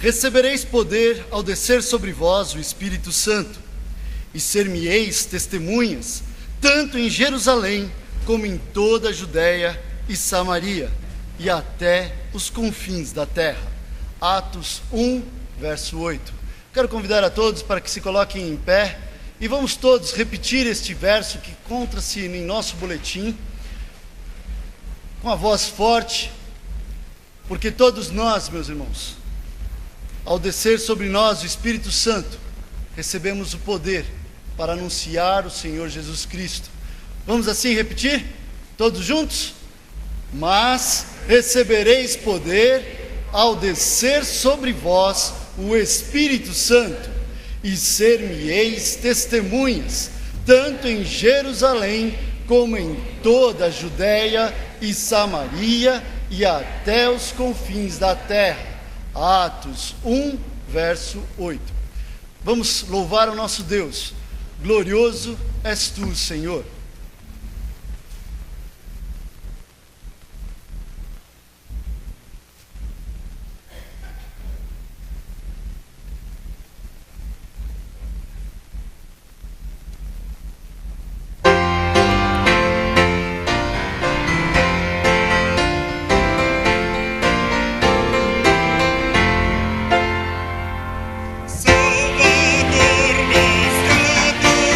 Recebereis poder ao descer sobre vós o Espírito Santo, e ser-me-eis testemunhas, tanto em Jerusalém, como em toda a Judéia e Samaria, e até os confins da terra. Atos 1, verso 8. Quero convidar a todos para que se coloquem em pé, e vamos todos repetir este verso que encontra-se em nosso boletim, com a voz forte, porque todos nós, meus irmãos, ao descer sobre nós o Espírito Santo, recebemos o poder para anunciar o Senhor Jesus Cristo. Vamos assim repetir? Todos juntos? Mas recebereis poder ao descer sobre vós o Espírito Santo, e ser-me-eis testemunhas, tanto em Jerusalém, como em toda a Judéia e Samaria, e até os confins da terra. Atos 1, verso 8. Vamos louvar o nosso Deus. Glorioso és tu, Senhor. Salvador, nós te adoramos.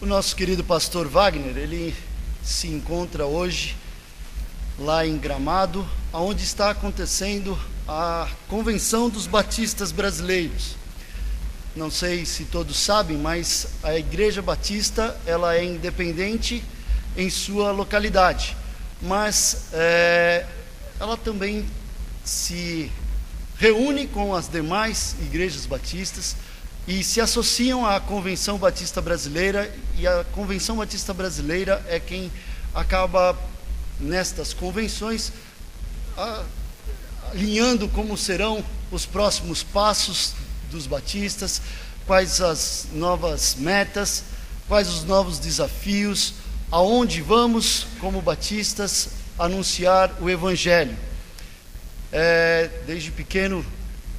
O nosso querido pastor Wagner, ele se encontra hoje lá em Gramado, onde está acontecendo a Convenção dos Batistas Brasileiros. Não sei se todos sabem, mas a Igreja Batista, ela é independente em sua localidade, mas ela também se reúne com as demais igrejas batistas e se associam à Convenção Batista Brasileira, e a Convenção Batista Brasileira é quem acaba, nestas convenções, alinhando como serão os próximos passos dos batistas, quais as novas metas, quais os novos desafios, aonde vamos, como batistas, anunciar o Evangelho. Desde pequeno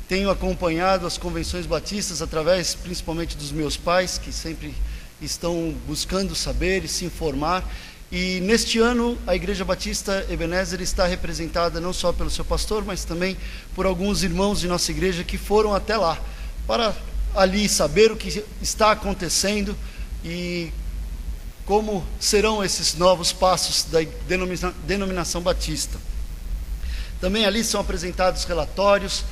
tenho acompanhado as convenções batistas através principalmente dos meus pais, que sempre estão buscando saber e se informar. E neste ano a Igreja Batista Ebenezer está representada não só pelo seu pastor, mas também por alguns irmãos de nossa igreja que foram até lá, para ali saber o que está acontecendo e como serão esses novos passos da denominação batista. Também ali são apresentados relatórios,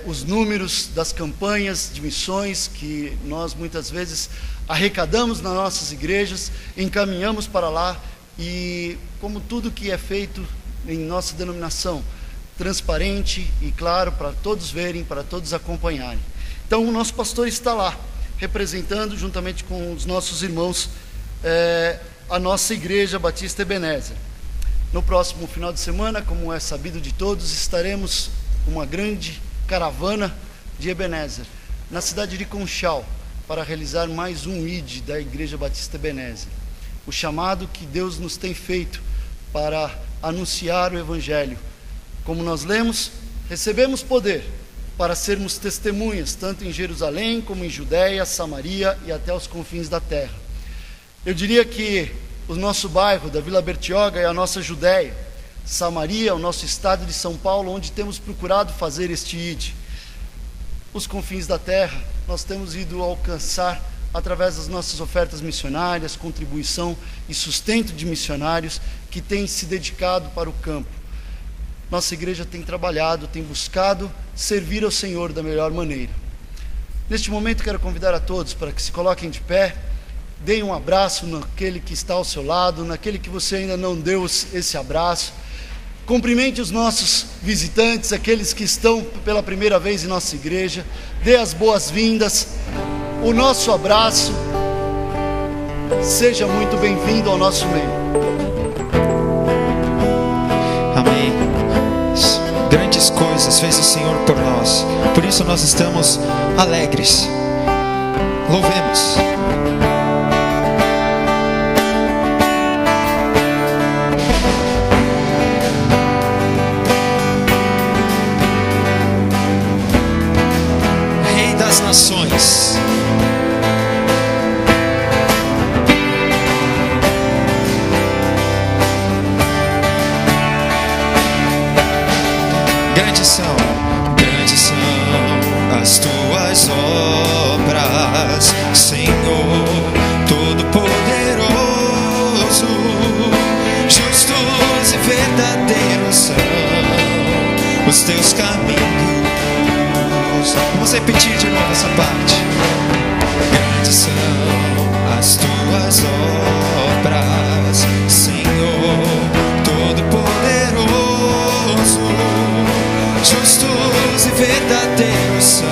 os números das campanhas de missões que nós muitas vezes arrecadamos nas nossas igrejas, encaminhamos para lá, e como tudo que é feito em nossa denominação, transparente e claro para todos verem, para todos acompanharem. Então o nosso pastor está lá, representando juntamente com os nossos irmãos a nossa Igreja Batista Ebenezer. No próximo final de semana, como é sabido de todos, estaremos uma grande caravana de Ebenezer na cidade de Conchal, para realizar mais um ID da Igreja Batista Ebenezer. O chamado que Deus nos tem feito para anunciar o Evangelho. Como nós lemos, recebemos poder para sermos testemunhas, tanto em Jerusalém como em Judeia, Samaria e até os confins da terra. Eu diria que o nosso bairro da Vila Bertioga é a nossa Judeia, Samaria, o nosso estado de São Paulo, onde temos procurado fazer este ID. Os confins da terra, nós temos ido alcançar através das nossas ofertas missionárias, contribuição e sustento de missionários que têm se dedicado para o campo. Nossa igreja tem trabalhado, tem buscado servir ao Senhor da melhor maneira. Neste momento quero convidar a todos para que se coloquem de pé, deem um abraço naquele que está ao seu lado, naquele que você ainda não deu esse abraço. Cumprimente os nossos visitantes, aqueles que estão pela primeira vez em nossa igreja. Dê as boas-vindas, o nosso abraço. Seja muito bem-vindo ao nosso meio. Amém. Grandes coisas fez o Senhor por nós, por isso nós estamos alegres. Louvemos. Nações, grandes são as tuas obras, Senhor Todo-Poderoso, justos e verdadeiros são os teus caminhos. Vamos repetir de novo essa parte. Grandes são as tuas obras, Senhor Todo-Poderoso, justos e verdadeiros são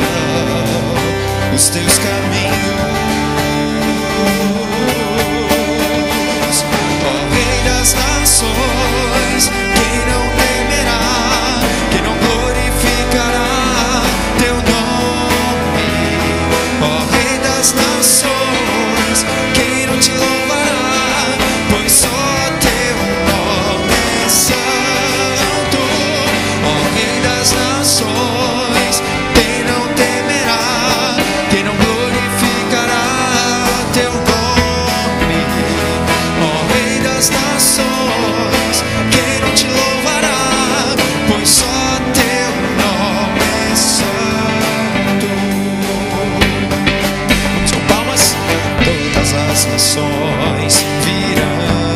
nações virão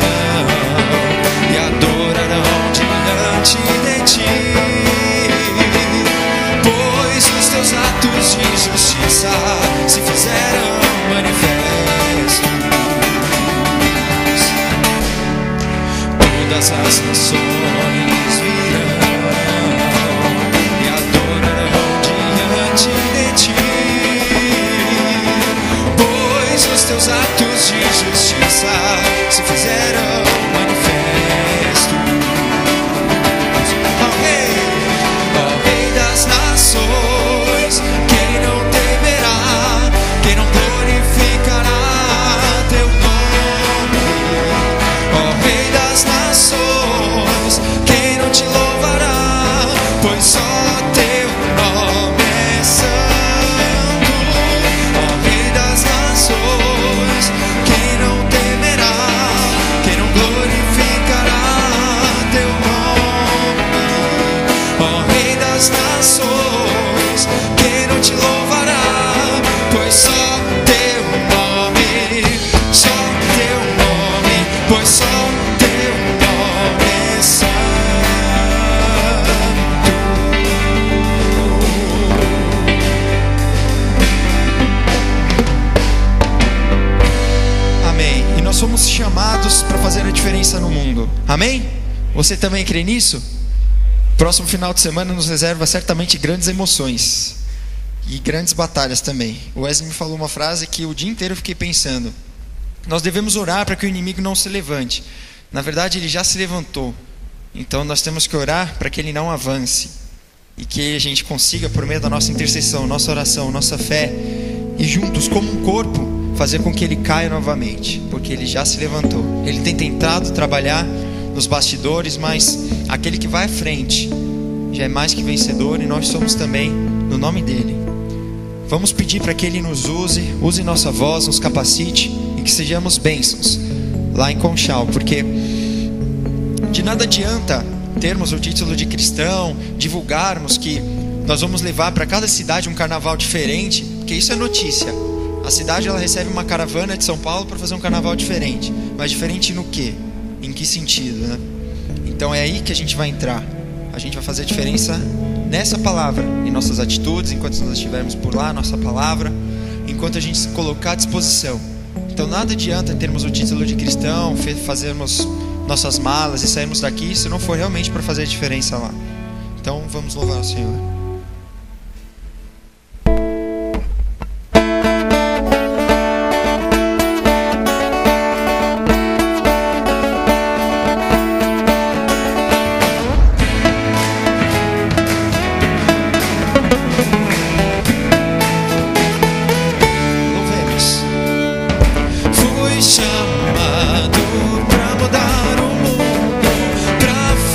e adorarão diante de ti, pois os teus atos de justiça se fizeram manifestos. Todas as nações virão e adorarão diante de ti, pois os teus atos de justiça se fizeram manifestos. Ó Rei das nações, quem não temerá, quem não glorificará teu nome? Ó Rei das nações, quem não te louvará, pois só teu nome é santo. Ó Rei das nações, quem não temerá, quem não glorificará teu nome? Ó Rei das nações, quem não te louvará, pois só teu nome, pois só teu nome é santo. Amém. E nós somos chamados para fazer a diferença no mundo. Amém? Você também crê nisso? Próximo final de semana nos reserva certamente grandes emoções e grandes batalhas também. O Wesley me falou uma frase que o dia inteiro eu fiquei pensando. Nós devemos orar para que o inimigo não se levante. Na verdade, ele já se levantou. Então nós temos que orar para que ele não avance e que a gente consiga, por meio da nossa intercessão, nossa oração, nossa fé, e juntos como um corpo, fazer com que ele caia novamente, porque ele já se levantou. Ele tem tentado trabalhar nos bastidores, mas aquele que vai à frente já é mais que vencedor, e nós somos também no nome dele. Vamos pedir para que ele nos use nossa voz, nos capacite e que sejamos bênçãos lá em Conchal, porque de nada adianta termos o título de cristão, divulgarmos que nós vamos levar para cada cidade um carnaval diferente, porque isso é notícia. A cidade ela recebe uma caravana de São Paulo para fazer um carnaval diferente, mas diferente no quê? Em que sentido, né? Então é aí que a gente vai entrar. A gente vai fazer a diferença nessa palavra, em nossas atitudes, enquanto nós estivermos por lá, nossa palavra, enquanto a gente se colocar à disposição. Então nada adianta termos o título de cristão, fazermos nossas malas e sairmos daqui se não for realmente para fazer a diferença lá. Então vamos louvar o Senhor.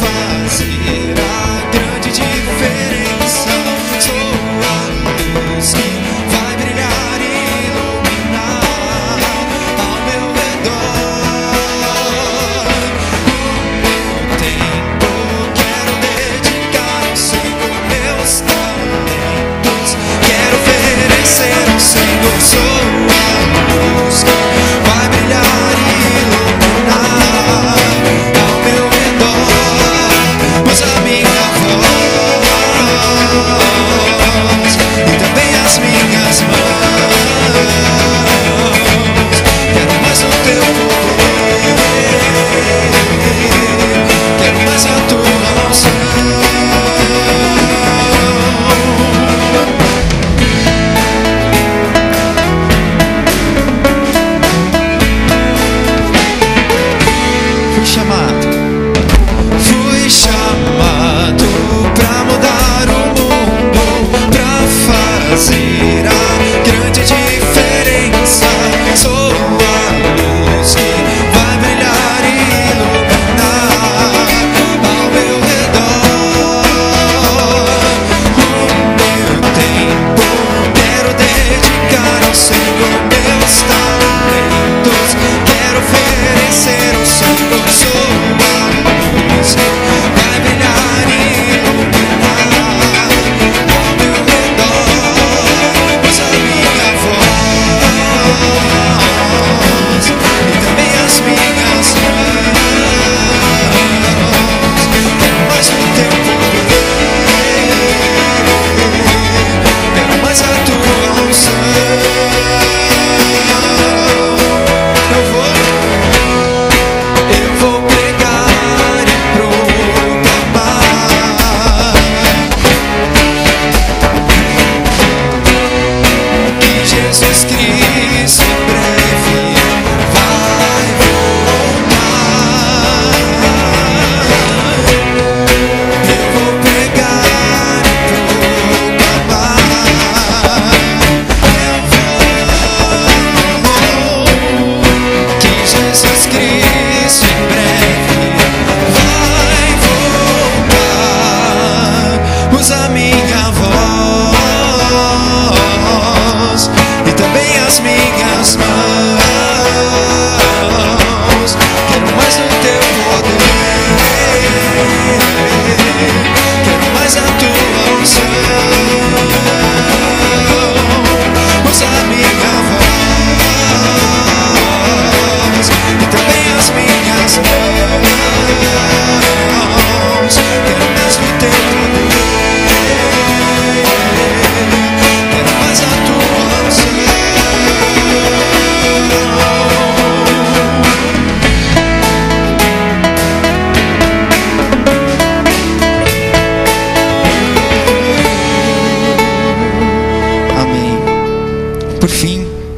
Fazer a grande diferença.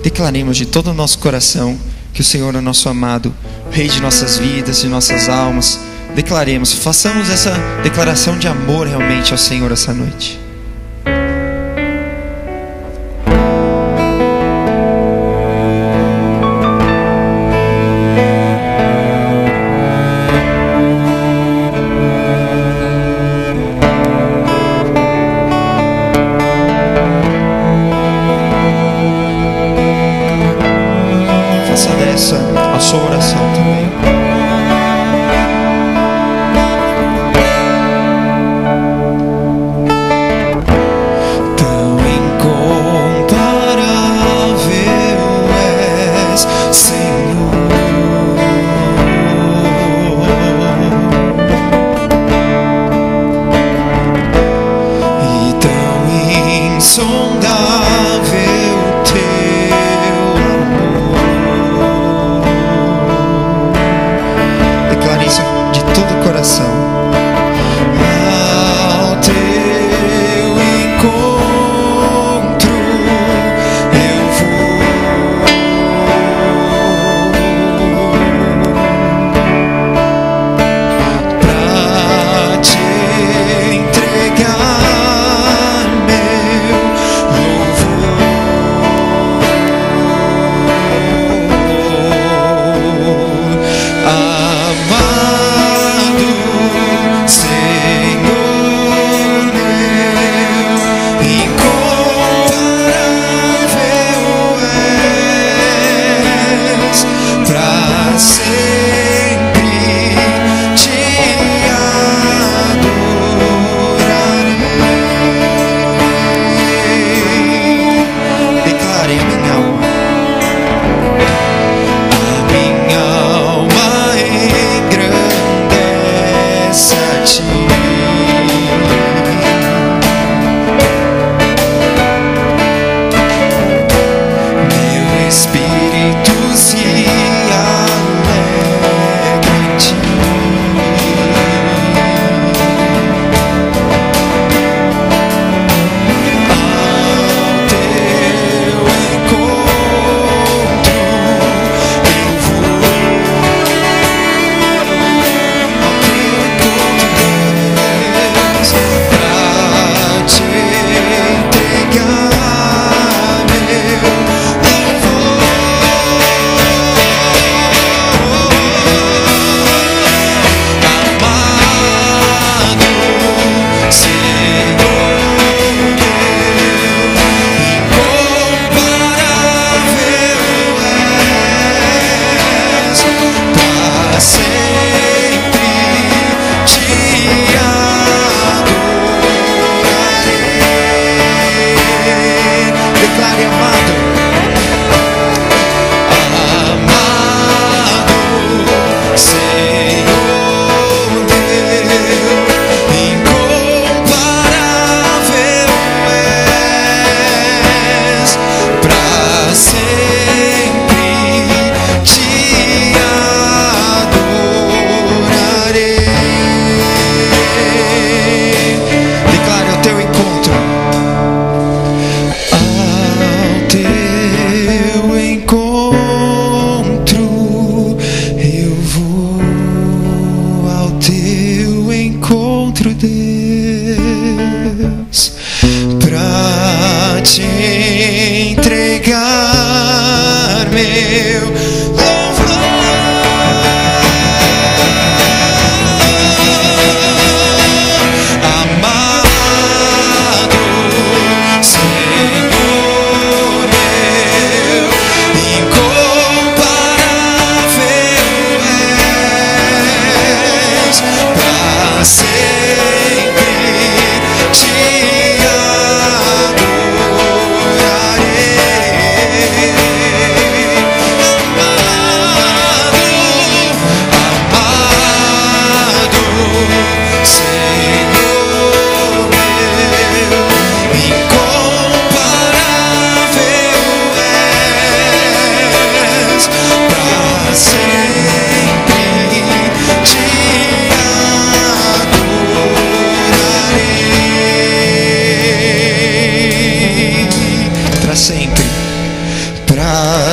declaremos de todo o nosso coração que o Senhor é o nosso amado, o Rei de nossas vidas, de nossas almas. Declaremos, façamos essa declaração de amor realmente ao Senhor essa noite. Faça dessa a sua oração também.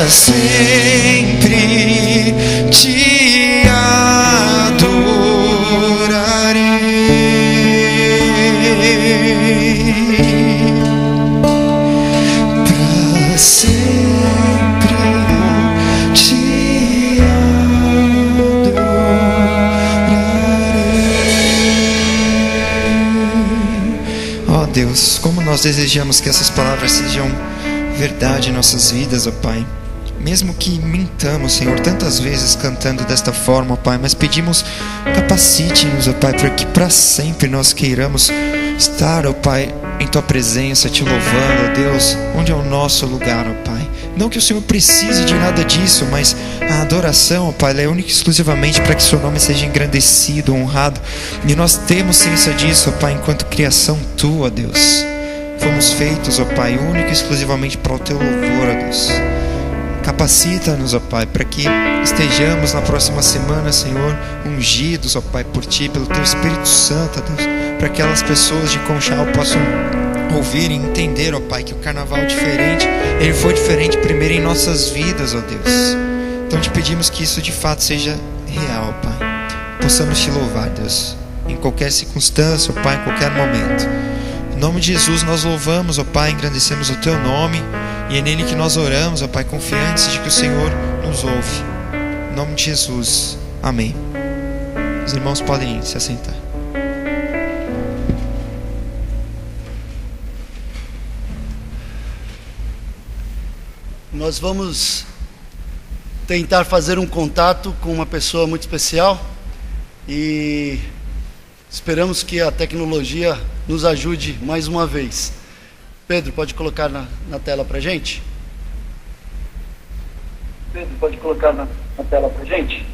sempre te adorarei, para sempre te adorarei. Ó Deus, como nós desejamos que essas palavras sejam verdade em nossas vidas, ó Pai. Mesmo que mintamos, Senhor, tantas vezes cantando desta forma, ó Pai, mas pedimos, capacite-nos, ó Pai, para que para sempre nós queiramos estar, ó Pai, em Tua presença, Te louvando, ó Deus, onde é o nosso lugar, ó Pai. Não que o Senhor precise de nada disso, mas a adoração, ó Pai, ela é única e exclusivamente para que Seu nome seja engrandecido, honrado. E nós temos ciência disso, ó Pai, enquanto criação Tua, ó Deus. Fomos feitos, ó Pai, única e exclusivamente para o Teu louvor, ó Deus. Capacita-nos, ó Pai, para que estejamos na próxima semana, Senhor, ungidos, ó Pai, por Ti, pelo Teu Espírito Santo, ó Deus, para que aquelas pessoas de Conchal possam ouvir e entender, ó Pai, que o carnaval é diferente, ele foi diferente primeiro em nossas vidas, ó Deus. Então te pedimos que isso de fato seja real, Pai. Possamos Te louvar, Deus, em qualquer circunstância, ó Pai, em qualquer momento. Em nome de Jesus nós louvamos, ó Pai, engrandecemos o Teu nome, e é nele que nós oramos, ó Pai, confiantes de que o Senhor nos ouve. Em nome de Jesus, amém. Os irmãos podem se assentar. Nós vamos tentar fazer um contato com uma pessoa muito especial e esperamos que a tecnologia nos ajude mais uma vez. Pedro, pode colocar na tela para a gente? Pedro, pode colocar na tela para a gente?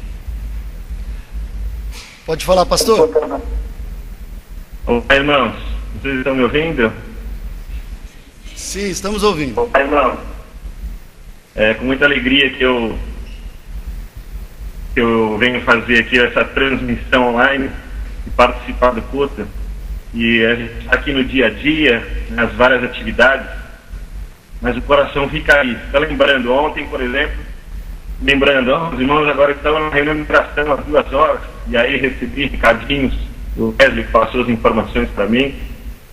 Pode falar, pastor. Olá, irmãos. Vocês estão me ouvindo? Sim, estamos ouvindo. Olá, irmãos. É com muita alegria que eu venho fazer aqui essa transmissão online e participar do culto. E a gente está aqui no dia a dia, nas várias atividades, mas o coração fica aí. Está lembrando, ontem, por exemplo, os irmãos agora estavam na reunião de oração às 2 horas, e aí recebi recadinhos do Wesley que passou as informações para mim.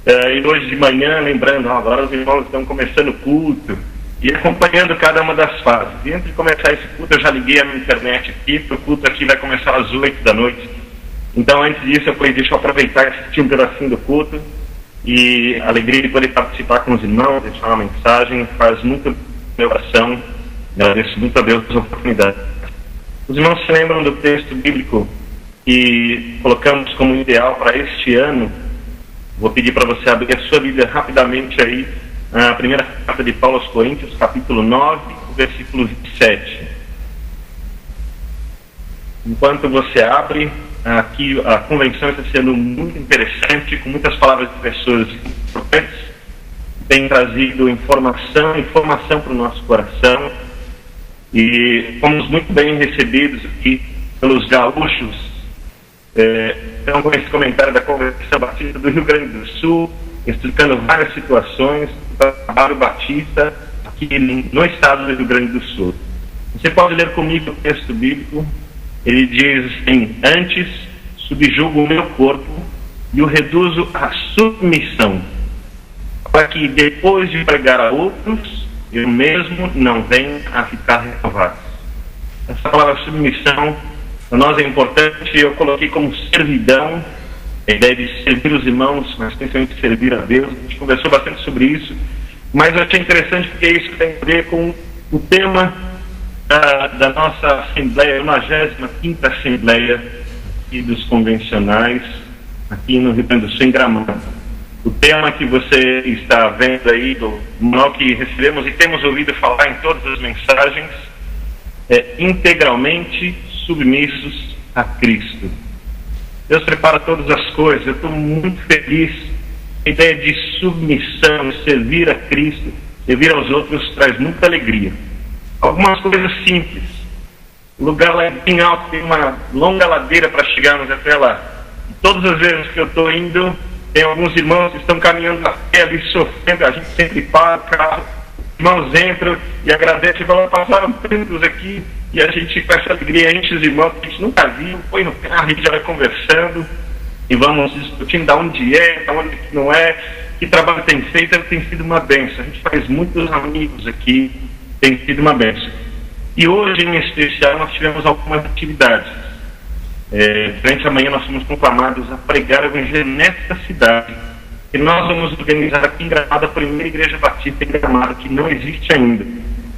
E hoje de manhã, lembrando, agora os irmãos estão começando o culto, e acompanhando cada uma das fases. E antes de começar esse culto, eu já liguei a minha internet aqui, o culto aqui vai começar às 8 da noite. Então, antes disso, eu falei, deixa eu aproveitar e assistir um pedacinho do culto, e a alegria de poder participar com os irmãos, deixar uma mensagem, faz muito meu coração, eu agradeço muito a Deus pela oportunidade. Os irmãos se lembram do texto bíblico que colocamos como ideal para este ano? Vou pedir para você abrir a sua Bíblia rapidamente aí, a primeira carta de Paulo aos Coríntios, capítulo 9, versículo 27. Enquanto você abre, aqui a convenção está sendo muito interessante, com muitas palavras de pessoas importantes, tem trazido informação para o nosso coração, e fomos muito bem recebidos aqui pelos gaúchos. Então, com esse comentário da Convenção Batista do Rio Grande do Sul, explicando várias situações do trabalho batista aqui no estado do Rio Grande do Sul. Você pode ler comigo o texto bíblico. Ele diz assim: antes subjugo o meu corpo e o reduzo à submissão, para que depois de pregar a outros, eu mesmo não venha a ficar reprovado. Essa palavra submissão para nós é importante. Eu coloquei como servidão, a ideia de servir os irmãos, mas principalmente servir a Deus. A gente conversou bastante sobre isso, mas eu achei interessante porque isso tem a ver com o tema da nossa Assembleia, 95ª Assembleia aqui dos Convencionais, aqui no Rio Grande do Sul, em Gramado. O tema que você está vendo aí, do manual que recebemos e temos ouvido falar em todas as mensagens, é integralmente submissos a Cristo. Deus prepara todas as coisas. Eu estou muito feliz. A ideia de submissão, servir a Cristo, servir aos outros, traz muita alegria. Algumas coisas simples. O lugar lá é bem alto, tem uma longa ladeira para chegarmos até lá. E todas as vezes que eu estou indo, tem alguns irmãos que estão caminhando a pé ali, sofrendo. A gente sempre para o carro irmãos entram e agradecem, falam, passaram tantos aqui, e a gente com essa alegria enche os irmãos que a gente nunca viu, põe no carro, a gente já vai conversando e vamos discutindo de onde é, de onde não é, que trabalho tem feito. Tem sido uma bênção. A gente faz muitos amigos aqui, tem sido uma bênção. E hoje, em especial, nós tivemos algumas atividades. Durante a manhã nós fomos conclamados a pregar o Evangelho nesta cidade. E nós vamos organizar aqui em Gramado a primeira igreja batista em Gramado, que não existe ainda.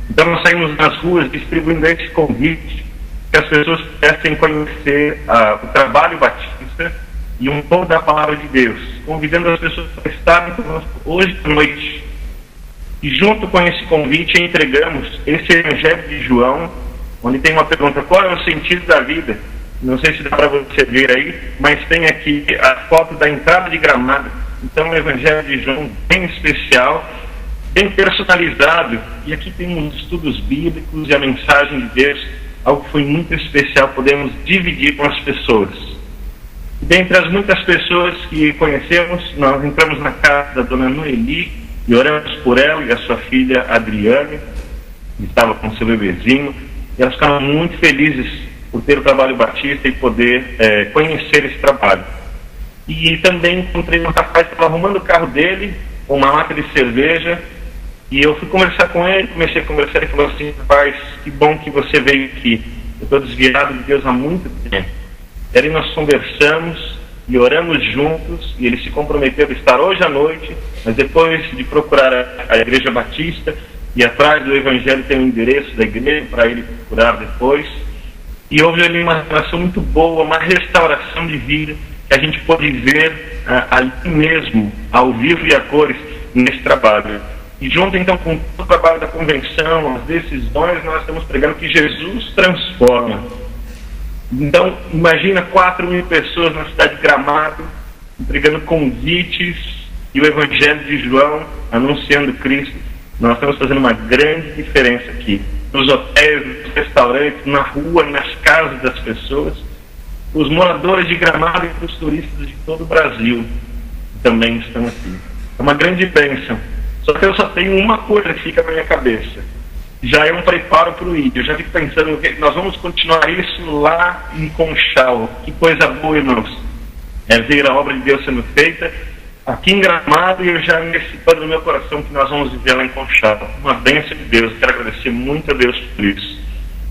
Então nós saímos nas ruas distribuindo esse convite, que as pessoas pudessem conhecer o trabalho batista e um pouco da palavra de Deus, convidando as pessoas para estarem conosco hoje à noite. E junto com esse convite entregamos esse Evangelho de João, onde tem uma pergunta: qual é o sentido da vida? Não sei se dá para você ver aí, mas tem aqui a foto da entrada de Gramado. Então, o Evangelho de João bem especial, bem personalizado. E aqui tem os estudos bíblicos e a mensagem de Deus, algo que foi muito especial, podemos dividir com as pessoas. Dentre as muitas pessoas que conhecemos, nós entramos na casa da dona Noeli e oramos por ela e a sua filha Adriane, que estava com seu bebezinho, e elas ficaram muito felizes por ter o trabalho batista e poder conhecer esse trabalho. E também encontrei um rapaz que estava arrumando o carro dele, com uma lata de cerveja, e eu fui conversar com ele, comecei a conversar, e falou assim: rapaz, que bom que você veio aqui, eu estou desviado de Deus há muito tempo. E aí nós conversamos e oramos juntos, e ele se comprometeu a estar hoje à noite, mas depois de procurar a Igreja Batista, e atrás do Evangelho tem o endereço da igreja para ele procurar depois. E houve ali uma relação muito boa, uma restauração de vida, que a gente pôde ver ali mesmo, ao vivo e a cores, nesse trabalho. E junto então com todo o trabalho da convenção, as decisões, nós estamos pregando que Jesus transforma. Então, imagina 4.000 pessoas na cidade de Gramado, entregando convites, e o Evangelho de João, anunciando Cristo. Nós estamos fazendo uma grande diferença aqui. Nos hotéis, nos restaurantes, na rua, nas casas das pessoas. Os moradores de Gramado e os turistas de todo o Brasil também estão aqui. É uma grande bênção. Só que eu só tenho uma coisa que fica na minha cabeça. Já é um preparo para o ID. Eu já fico pensando que nós vamos continuar isso lá em Conchal. Que coisa boa, irmãos. É ver a obra de Deus sendo feita aqui em Gramado, e eu já antecipando no meu coração que nós vamos viver lá em Conchal. Uma bênção de Deus. Eu quero agradecer muito a Deus por isso.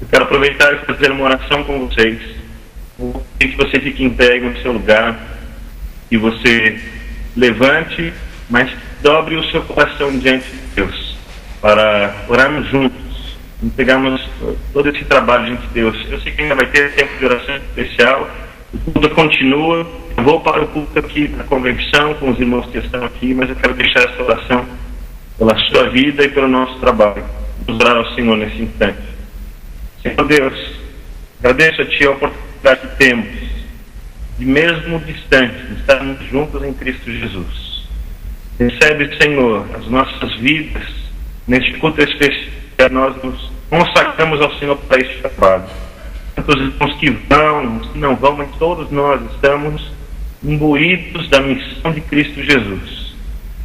Eu quero aproveitar e fazer uma oração com vocês. Que você fique em pé no seu lugar, e você levante, mas dobre o seu coração diante de Deus, para orarmos juntos, entregarmos todo esse trabalho diante de Deus. Eu sei que ainda vai ter tempo de oração especial, o culto continua. Eu vou para o culto aqui na convenção com os irmãos que estão aqui, mas eu quero deixar essa oração pela sua vida e pelo nosso trabalho. Vamos orar ao Senhor nesse instante. Senhor Deus, agradeço a Ti a oportunidade que temos de, mesmo distante, estarmos juntos em Cristo Jesus. Recebe, Senhor, as nossas vidas neste culto especial. Nós nos consagramos ao Senhor para este trabalho. Tantos irmãos que vão, que não vão, mas todos nós estamos imbuídos da missão de Cristo Jesus.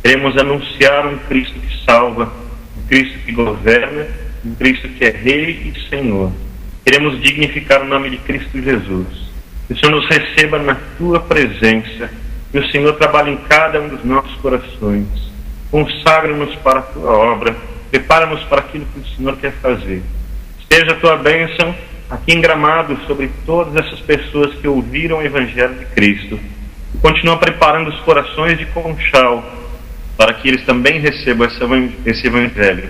Queremos anunciar um Cristo que salva, um Cristo que governa, um Cristo que é Rei e Senhor. Queremos dignificar o nome de Cristo Jesus. Que o Senhor nos receba na Tua presença. Que o Senhor trabalhe em cada um dos nossos corações. Consagra-nos para a Tua obra. Prepara-nos para aquilo que o Senhor quer fazer. Esteja a Tua bênção aqui em Gramado sobre todas essas pessoas que ouviram o Evangelho de Cristo. E continua preparando os corações de Conchal para que eles também recebam esse Evangelho.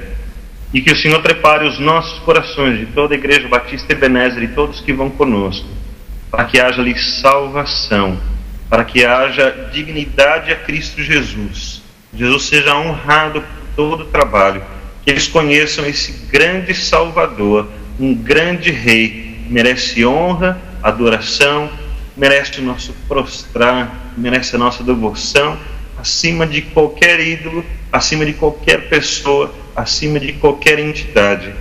E que o Senhor prepare os nossos corações de toda a Igreja Batista Ebenezer e todos que vão conosco, para que haja ali salvação, para que haja dignidade a Cristo Jesus. Jesus seja honrado por todo o trabalho, que eles conheçam esse grande Salvador, um grande Rei, merece honra, adoração, merece o nosso prostrar, merece a nossa devoção, acima de qualquer ídolo, acima de qualquer pessoa, acima de qualquer entidade.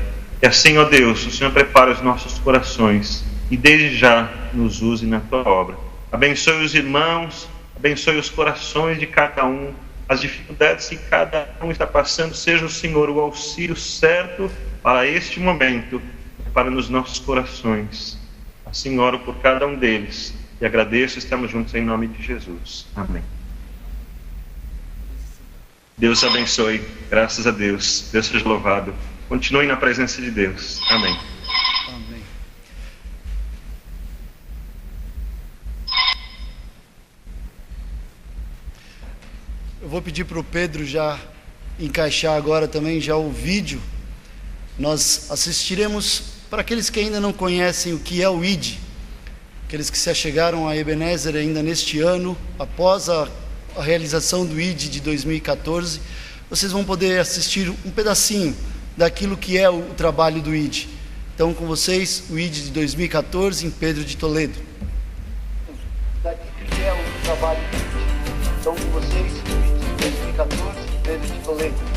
E assim, ó Deus, o Senhor prepara os nossos corações e desde já nos use na Tua obra. Abençoe os irmãos, abençoe os corações de cada um, as dificuldades que cada um está passando, seja o Senhor o auxílio certo para este momento, para nos nossos corações. Assim oro por cada um deles e agradeço, estamos juntos em nome de Jesus. Amém. Deus abençoe, graças a Deus. Deus seja louvado. Continue na presença de Deus. Amém. Amém. Eu vou pedir para o Pedro já encaixar agora também já o vídeo. Nós assistiremos, para aqueles que ainda não conhecem o que é o ID, aqueles que se achegaram a Ebenezer ainda neste ano, após a realização do ID de 2014, vocês vão poder assistir um pedacinho daquilo que é o trabalho do ID. Então, com vocês, o ID de 2014 em Pedro de Toledo. Daquilo que é o trabalho do ID. Então, com vocês, o ID de 2014 em Pedro de Toledo.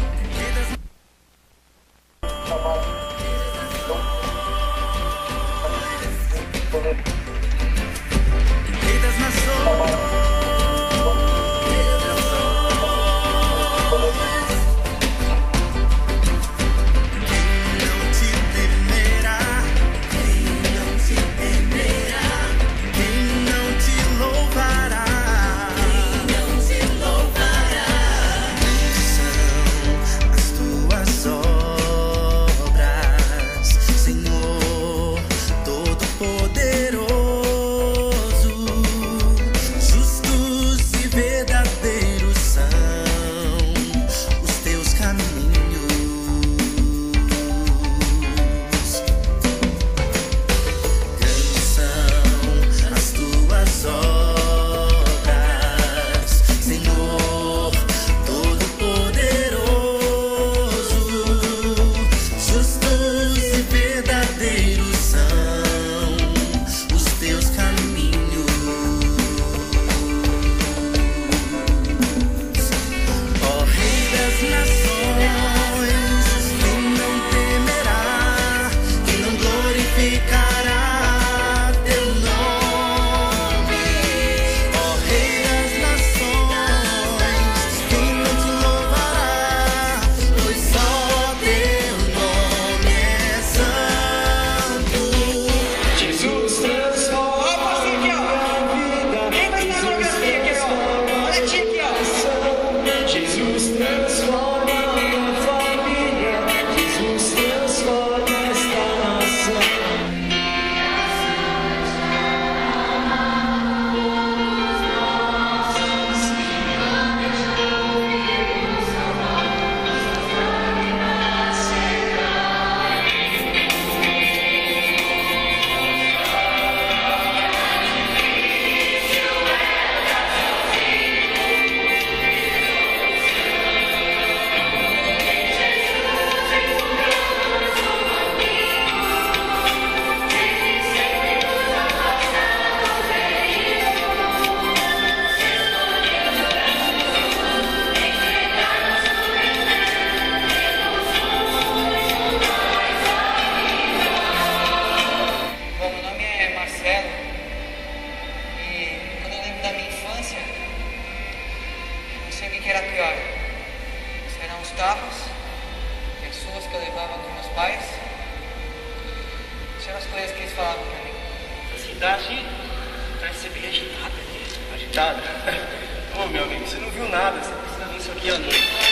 Ô, meu amigo, você não viu nada, você precisa ver isso aqui à noite.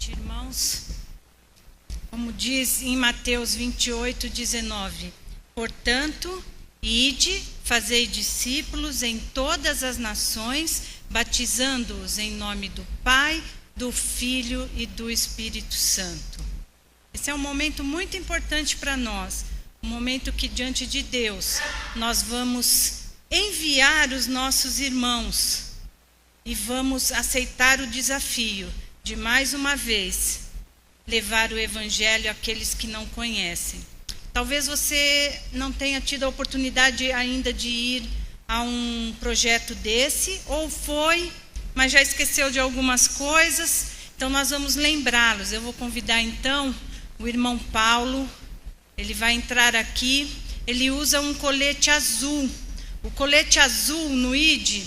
noite, irmãos. Como diz em Mateus 28:19, portanto, ide, fazei discípulos em todas as nações, batizando-os em nome do Pai, do Filho e do Espírito Santo. Esse é um momento muito importante para nós, um momento que diante de Deus nós vamos enviar os nossos irmãos e vamos aceitar o desafio de mais uma vez levar o Evangelho àqueles que não conhecem. Talvez você não tenha tido a oportunidade ainda de ir a um projeto desse, ou foi, mas já esqueceu de algumas coisas, então nós vamos lembrá-los. Eu vou convidar então o irmão Paulo, ele vai entrar aqui, ele usa um colete azul. O colete azul no ID,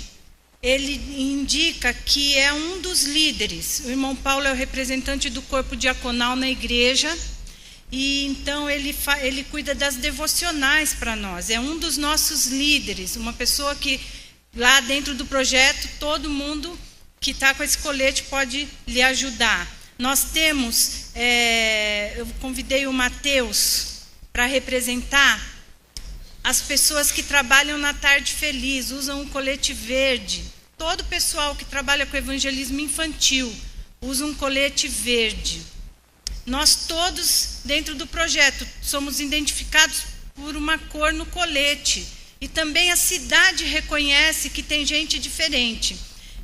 ele indica que é um dos líderes. O irmão Paulo é o representante do corpo diaconal na igreja, e então ele cuida das devocionais para nós. É um dos nossos líderes, uma pessoa que lá dentro do projeto, todo mundo que está com esse colete pode lhe ajudar. Nós temos, eu convidei o Mateus para representar as pessoas que trabalham na Tarde Feliz, usam um colete verde. Todo o pessoal que trabalha com evangelismo infantil usa um colete verde. Nós todos, dentro do projeto, somos identificados por uma cor no colete. E também a cidade reconhece que tem gente diferente.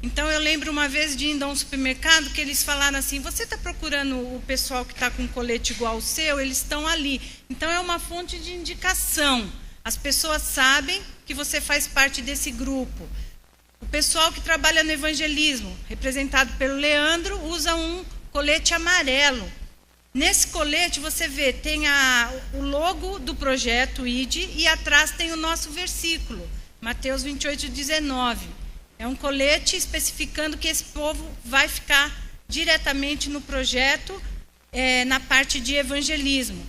Então, eu lembro uma vez de indo a um supermercado que eles falaram assim, você está procurando o pessoal que está com um colete igual ao seu? Eles estão ali. Então, é uma fonte de indicação. As pessoas sabem que você faz parte desse grupo. O pessoal que trabalha no evangelismo, representado pelo Leandro, usa um colete amarelo. Nesse colete, você vê, tem o logo do projeto ID e atrás tem o nosso versículo, Mateus 28:19. É um colete especificando que esse povo vai ficar diretamente no projeto, na parte de evangelismo.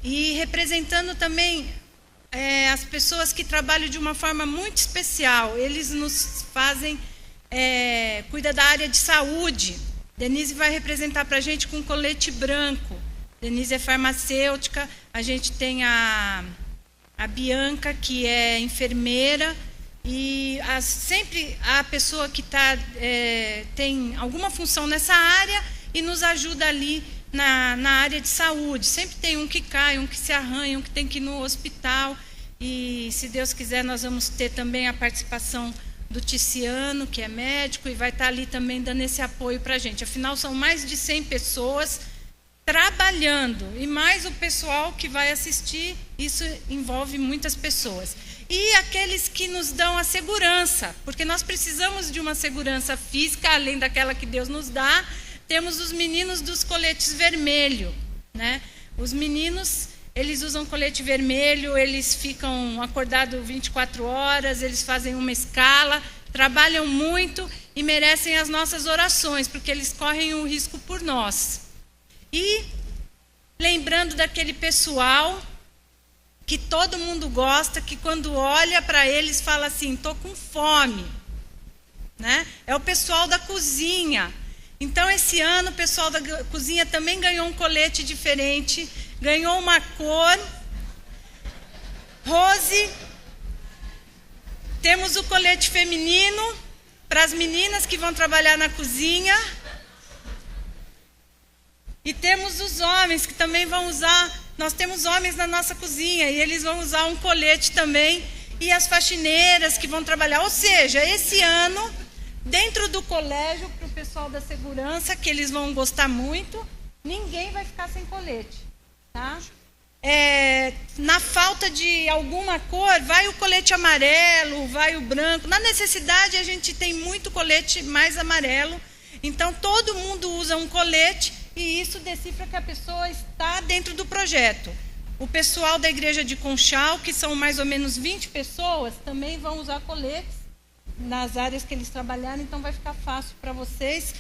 E representando também as pessoas que trabalham de uma forma muito especial. Eles nos fazem, cuida da área de saúde. Denise vai representar para a gente com um colete branco. Denise é farmacêutica. A gente tem a Bianca, que é enfermeira. E sempre a pessoa que tem alguma função nessa área e nos ajuda ali na área de saúde. Sempre tem um que cai, um que se arranha, um que tem que ir no hospital. E, se Deus quiser, nós vamos ter também a participação do Ticiano, que é médico, e vai estar ali também dando esse apoio para a gente. Afinal, são mais de 100 pessoas trabalhando, e mais o pessoal que vai assistir, isso envolve muitas pessoas. E aqueles que nos dão a segurança, porque nós precisamos de uma segurança física, além daquela que Deus nos dá. Temos os meninos dos coletes vermelhos, né? Os meninos, eles usam colete vermelho, eles ficam acordados 24 horas, eles fazem uma escala, trabalham muito e merecem as nossas orações, porque eles correm um risco por nós. E lembrando daquele pessoal que todo mundo gosta, que quando olha para eles fala assim, estou com fome, né? É o pessoal da cozinha. Então, esse ano, o pessoal da cozinha também ganhou um colete diferente, ganhou uma cor. Rose, temos o colete feminino para as meninas que vão trabalhar na cozinha. E temos os homens que também vão usar. Nós temos homens na nossa cozinha e eles vão usar um colete também. E as faxineiras que vão trabalhar. Ou seja, esse ano, dentro do colégio, para o pessoal da segurança, que eles vão gostar muito, ninguém vai ficar sem colete. Tá? Na falta de alguma cor, vai o colete amarelo, vai o branco. Na necessidade, a gente tem muito colete mais amarelo. Então, todo mundo usa um colete e isso decifra que a pessoa está dentro do projeto. O pessoal da igreja de Conchal, que são mais ou menos 20 pessoas, também vão usar coletes nas áreas que eles trabalharam, então vai ficar fácil para vocês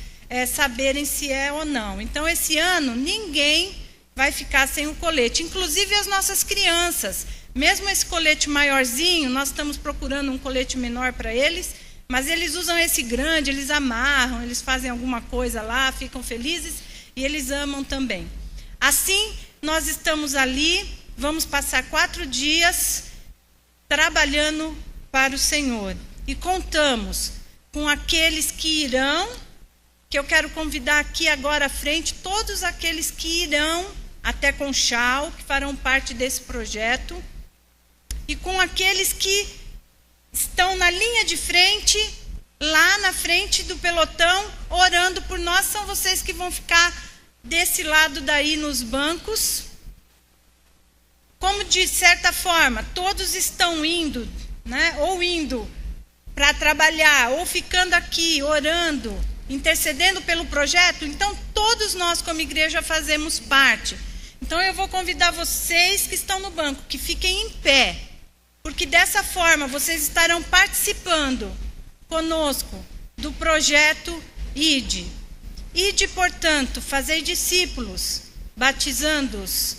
saberem se é ou não. Então, esse ano, ninguém vai ficar sem o colete, inclusive as nossas crianças. Mesmo esse colete maiorzinho, nós estamos procurando um colete menor para eles, mas eles usam esse grande, eles amarram, eles fazem alguma coisa lá, ficam felizes. e eles amam também. Assim, nós estamos ali, vamos passar 4 dias trabalhando para o Senhor. E contamos com aqueles que irão, que eu quero convidar aqui agora à frente, todos aqueles que irão até Conchal, que farão parte desse projeto, e com aqueles que estão na linha de frente, lá na frente do pelotão, orando por nós. São vocês que vão ficar desse lado daí nos bancos. Como de certa forma, todos estão indo, né, ou indo para trabalhar, ou ficando aqui, orando, intercedendo pelo projeto, então todos nós como igreja fazemos parte. Então eu vou convidar vocês que estão no banco, que fiquem em pé, porque dessa forma vocês estarão participando conosco do projeto IDE. IDE, portanto, fazei discípulos, batizando-os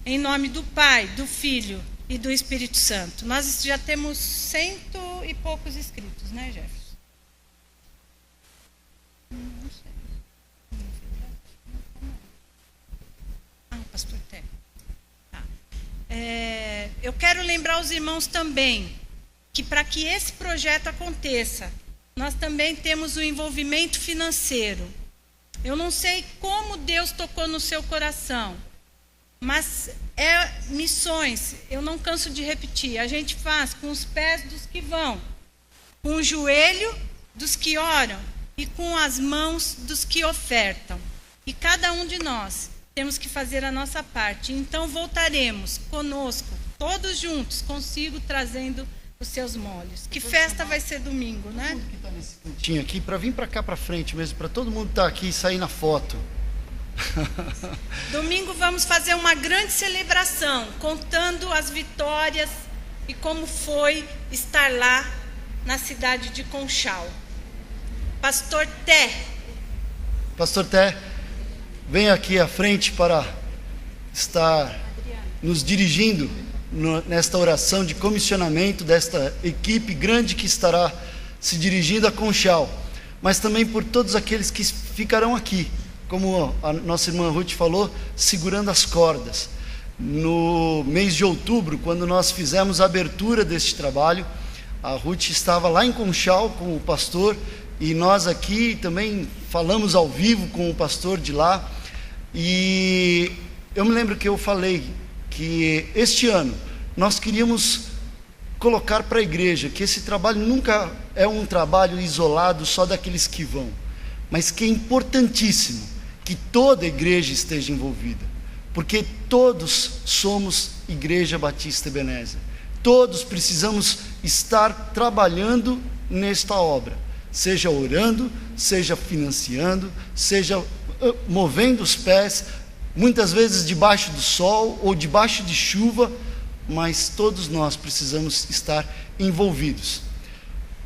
em nome do Pai, do Filho e do Espírito Santo. Nós já temos 100 e poucos inscritos, né, Jefferson? Não sei. Pastor Té. Tá. Eu quero lembrar os irmãos também que para que esse projeto aconteça, nós também temos o envolvimento financeiro. Eu não sei como Deus tocou no seu coração, mas missões, eu não canso de repetir, a gente faz com os pés dos que vão, com o joelho dos que oram e com as mãos dos que ofertam. E cada um de nós temos que fazer a nossa parte. Então voltaremos conosco, todos juntos, consigo trazendo os seus molhos. Que festa vai ser domingo, né? Todo mundo que está nesse cantinho aqui, para vir para cá para frente mesmo, para todo mundo estar aqui e sair na foto. Domingo vamos fazer uma grande celebração, contando as vitórias e como foi estar lá na cidade de Conchal. Pastor Té. Pastor Té, vem aqui à frente para estar nos dirigindo nesta oração de comissionamento desta equipe grande que estará se dirigindo a Conchal, mas também por todos aqueles que ficarão aqui, como a nossa irmã Ruth falou, segurando as cordas. No mês de outubro, quando nós fizemos a abertura deste trabalho, a Ruth estava lá em Conchal com o pastor, e nós aqui também falamos ao vivo com o pastor de lá. E eu me lembro que eu falei que este ano nós queríamos colocar para a igreja que esse trabalho nunca é um trabalho isolado só daqueles que vão, mas que é importantíssimo que toda a igreja esteja envolvida, porque todos somos Igreja Batista Ebenezer, todos precisamos estar trabalhando nesta obra, seja orando, seja financiando, seja movendo os pés, muitas vezes debaixo do sol ou debaixo de chuva, mas todos nós precisamos estar envolvidos.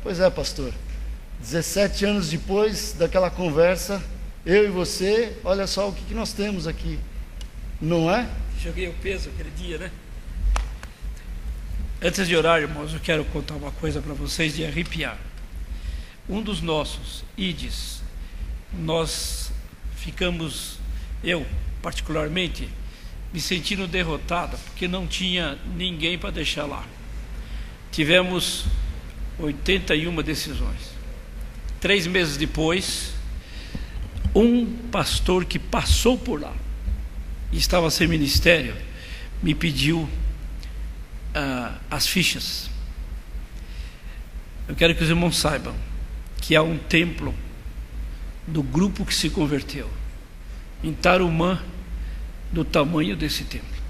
Pois é, pastor, 17 anos depois daquela conversa, eu e você, olha só o que nós temos aqui, não é? Joguei o peso aquele dia, né? Antes de orar, irmãos, eu quero contar uma coisa para vocês de arrepiar. Um dos nossos IDEs, nós ficamos, eu particularmente, me sentindo derrotado, porque não tinha ninguém para deixar lá. Tivemos 81 decisões. 3 meses depois, um pastor que passou por lá e estava sem ministério me pediu as fichas. Eu quero que os irmãos saibam que há um templo do grupo que se converteu em Tarumã, do tamanho desse templo.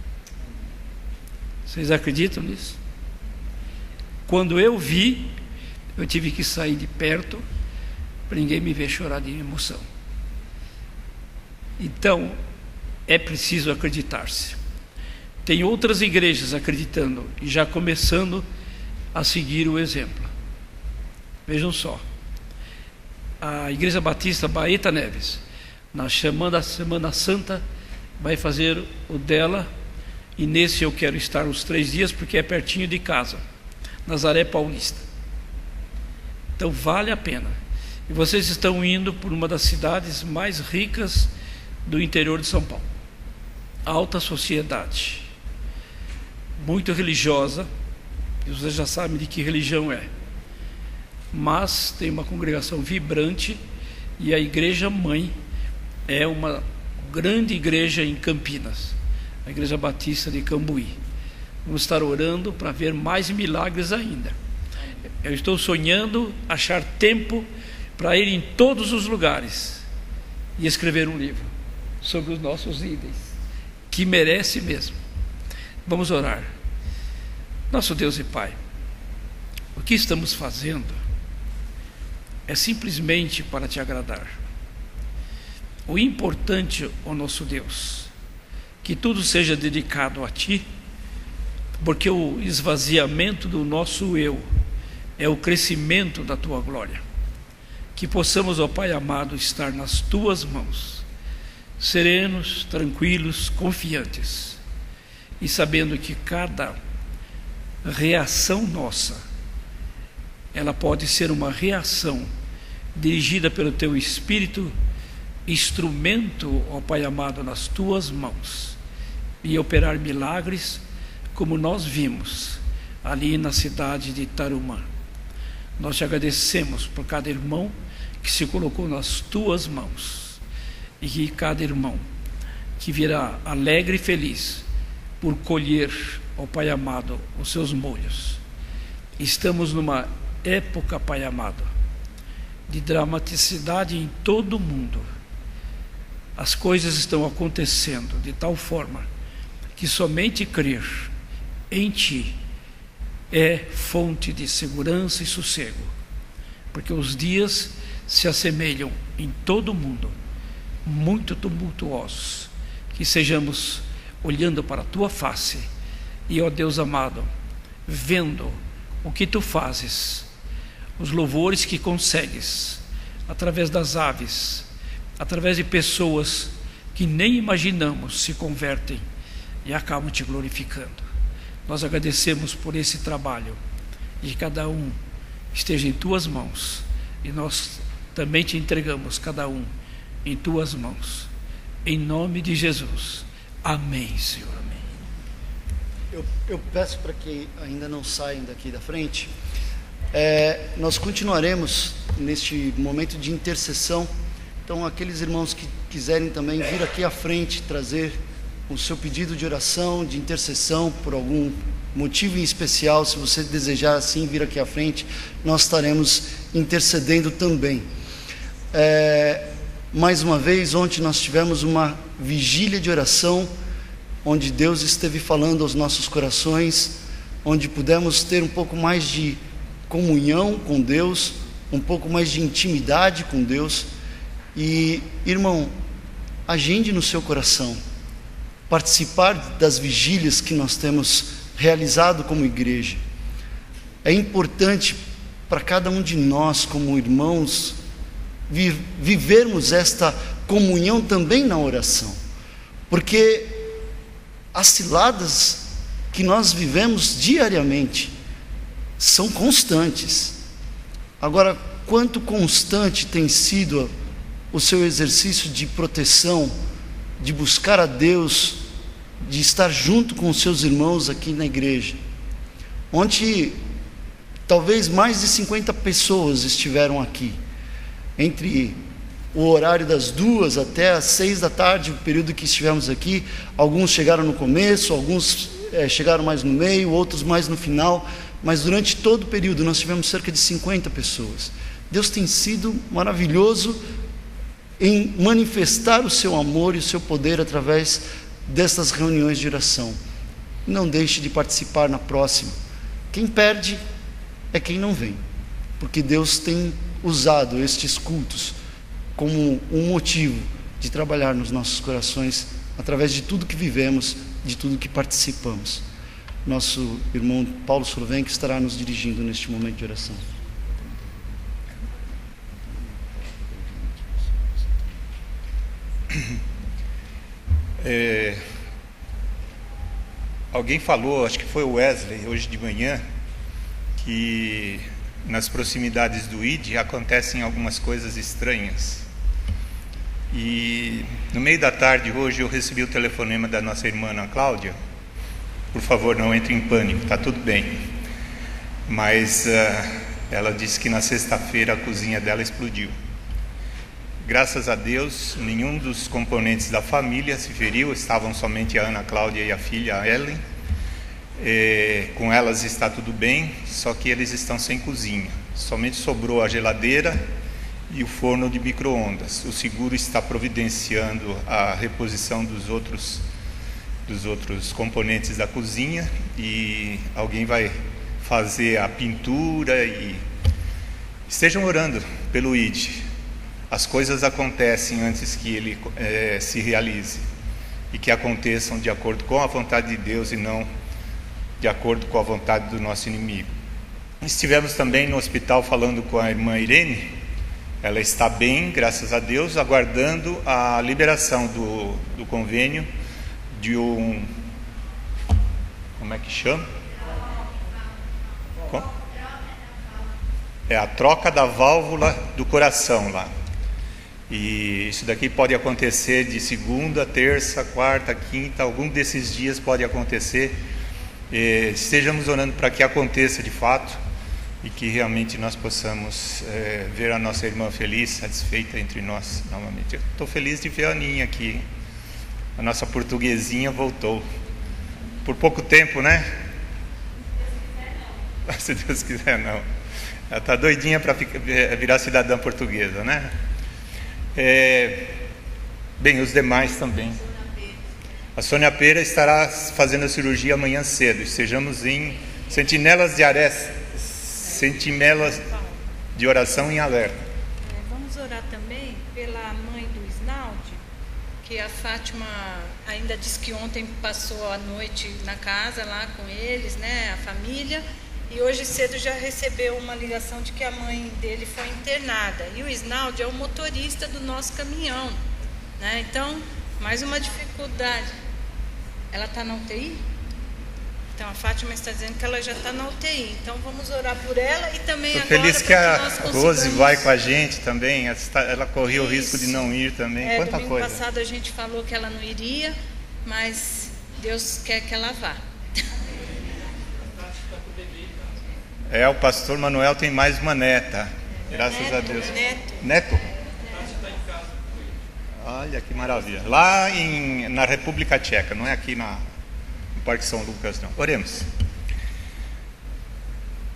Vocês acreditam nisso? Quando eu vi, eu tive que sair de perto para ninguém me ver chorar de emoção. Então, é preciso acreditar-se. Tem outras igrejas acreditando e já começando a seguir o exemplo. Vejam só, a Igreja Batista Baeta Neves, na chamada Semana Santa, vai fazer o dela, e nesse eu quero estar os 3 dias, porque é pertinho de casa, Nazaré Paulista. Então vale a pena. E vocês estão indo por uma das cidades mais ricas do interior de São Paulo. Alta sociedade, muito religiosa, e vocês já sabem de que religião é, mas tem uma congregação vibrante, e a igreja mãe é uma grande igreja em Campinas, a Igreja Batista de Cambuí. Vamos estar orando para ver mais milagres ainda. Eu estou sonhando achar tempo para ir em todos os lugares e escrever um livro sobre os nossos ídolos, que merece mesmo. Vamos orar. Nosso Deus e Pai, o que estamos fazendo é simplesmente para te agradar. O importante, ó nosso Deus, que tudo seja dedicado a ti, porque o esvaziamento do nosso eu é o crescimento da tua glória. Que possamos, ó Pai amado, estar nas tuas mãos, serenos, tranquilos, confiantes, e sabendo que cada reação nossa, ela pode ser uma reação dirigida pelo teu Espírito, instrumento, ó Pai amado, nas tuas mãos, e operar milagres, como nós vimos ali na cidade de Tarumã. Nós te agradecemos por cada irmão que se colocou nas tuas mãos, e que cada irmão que virá alegre e feliz por colher, ó Pai amado, os seus molhos. Estamos numa época, Pai amado, de dramaticidade em todo o mundo. As coisas estão acontecendo de tal forma que somente crer em Ti é fonte de segurança e sossego, porque os dias se assemelham em todo o mundo, muito tumultuosos. Que sejamos olhando para a Tua face e, ó Deus amado, vendo o que Tu fazes, os louvores que consegues através das aves, através de pessoas que nem imaginamos se convertem e acabam Te glorificando. Nós agradecemos por esse trabalho, e que cada um esteja em Tuas mãos, e nós também Te entregamos cada um em Tuas mãos, em nome de Jesus. Amém, Senhor. Amém. Eu peço para que ainda não saiam daqui da frente. Nós continuaremos neste momento de intercessão. Então, aqueles irmãos que quiserem também vir aqui à frente, trazer o seu pedido de oração, de intercessão, por algum motivo em especial, se você desejar assim vir aqui à frente, nós estaremos intercedendo também. Mais uma vez, ontem nós tivemos uma vigília de oração, onde Deus esteve falando aos nossos corações, onde pudemos ter um pouco mais de comunhão com Deus, um pouco mais de intimidade com Deus. E, irmão, agende no seu coração participar das vigílias que nós temos realizado como igreja. É importante para cada um de nós, como irmãos, vivermos esta comunhão também na oração, porque as ciladas que nós vivemos diariamente são constantes. Agora, quanto constante tem sido o seu exercício de proteção, de buscar a Deus, de estar junto com os seus irmãos aqui na igreja? Ontem, talvez mais de 50 pessoas estiveram aqui, entre o horário das 2 até as 6 da tarde, o período que estivemos aqui. Alguns chegaram no começo, alguns chegaram mais no meio, outros mais no final, mas durante todo o período nós tivemos cerca de 50 pessoas. Deus tem sido maravilhoso em manifestar o seu amor e o seu poder através dessas reuniões de oração. Não deixe de participar na próxima. Quem perde é quem não vem, porque Deus tem usado estes cultos como um motivo de trabalhar nos nossos corações, através de tudo que vivemos, de tudo que participamos. Nosso irmão Paulo Soloven, que estará nos dirigindo neste momento de oração. Alguém falou, acho que foi o Wesley, hoje de manhã, que nas proximidades do ID acontecem algumas coisas estranhas. E no meio da tarde hoje eu recebi o telefonema da nossa irmã Ana Cláudia. Por favor, não entre em pânico, está tudo bem. Mas ela disse que na sexta-feira a cozinha dela explodiu. Graças a Deus, nenhum dos componentes da família se feriu, estavam somente a Ana Cláudia e a filha a Ellen. Com elas está tudo bem, só que eles estão sem cozinha. Somente sobrou a geladeira e o forno de micro-ondas. O seguro está providenciando a reposição dos outros componentes da cozinha e alguém vai fazer a pintura. E estejam orando pelo ID. As coisas acontecem antes que ele se realize, e que aconteçam de acordo com a vontade de Deus e não de acordo com a vontade do nosso inimigo. Estivemos também no hospital falando com a irmã Irene. Ela está bem, graças a Deus, aguardando a liberação do convênio de um... Como é que chama? É a troca da válvula do coração lá. E isso daqui pode acontecer de segunda, terça, quarta, quinta, algum desses dias pode acontecer. Estejamos orando para que aconteça de fato e que realmente nós possamos ver a nossa irmã feliz, satisfeita entre nós novamente. Eu estou feliz de ver a Aninha aqui. A nossa portuguesinha voltou. Por pouco tempo, né? Se Deus quiser, não. Ela está doidinha para virar cidadã portuguesa, né? Bem, os demais também. A Sônia Pera estará fazendo a cirurgia amanhã cedo. Estejamos em sentinelas de oração em alerta. Vamos orar também pela mãe do Isnaldi, que a Fátima ainda disse que ontem passou a noite na casa lá com eles, né, a família, e hoje cedo já recebeu uma ligação de que a mãe dele foi internada. E o Isnaldi é o motorista do nosso caminhão, né? Então, mais uma dificuldade. Ela está na UTI? Então a Fátima está dizendo que ela já está na UTI. Então vamos orar por ela e também agora. Estou feliz que a Rose vai com a gente também. Ela corria o risco de não ir também. Quanta domingo coisa. Passado a gente falou que ela não iria, mas Deus quer que ela vá. O pastor Manuel tem mais uma neta. Graças a Deus. Neto? Olha que maravilha. Lá na República Tcheca, não é aqui no Parque São Lucas, não. Oremos.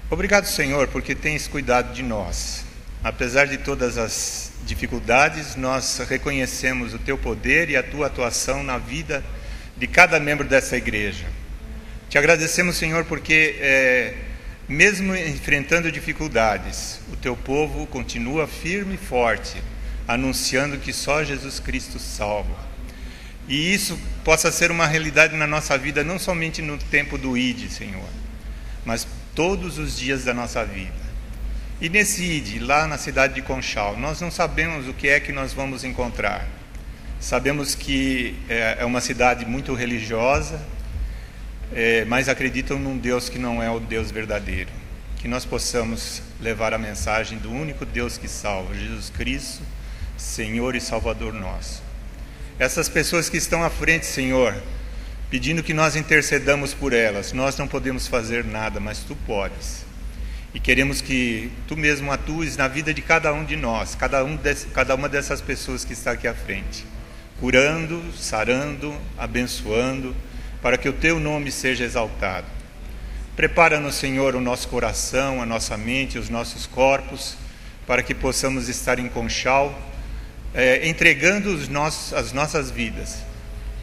Obrigado, Senhor, porque tens cuidado de nós. Apesar de todas as dificuldades, nós reconhecemos o teu poder e a tua atuação na vida de cada membro dessa igreja. Te agradecemos, Senhor, porque mesmo enfrentando dificuldades, o teu povo continua firme e forte, anunciando que só Jesus Cristo salva. E isso possa ser uma realidade na nossa vida, não somente no tempo do ID, Senhor, mas todos os dias da nossa vida. E nesse ID, lá na cidade de Conchal, nós não sabemos o que é que nós vamos encontrar. Sabemos que é uma cidade muito religiosa, mas acreditam num Deus que não é o Deus verdadeiro. Que nós possamos levar a mensagem do único Deus que salva, Jesus Cristo, Senhor e Salvador nosso. Essas pessoas que estão à frente, Senhor, pedindo que nós intercedamos por elas, nós não podemos fazer nada, mas Tu podes. E queremos que Tu mesmo atues na vida de cada um de nós, cada uma dessas pessoas que está aqui à frente, curando, sarando, abençoando, para que o Teu nome seja exaltado. Prepara-nos, Senhor, o nosso coração, a nossa mente, os nossos corpos, para que possamos estar em Conchal, entregando as nossas vidas,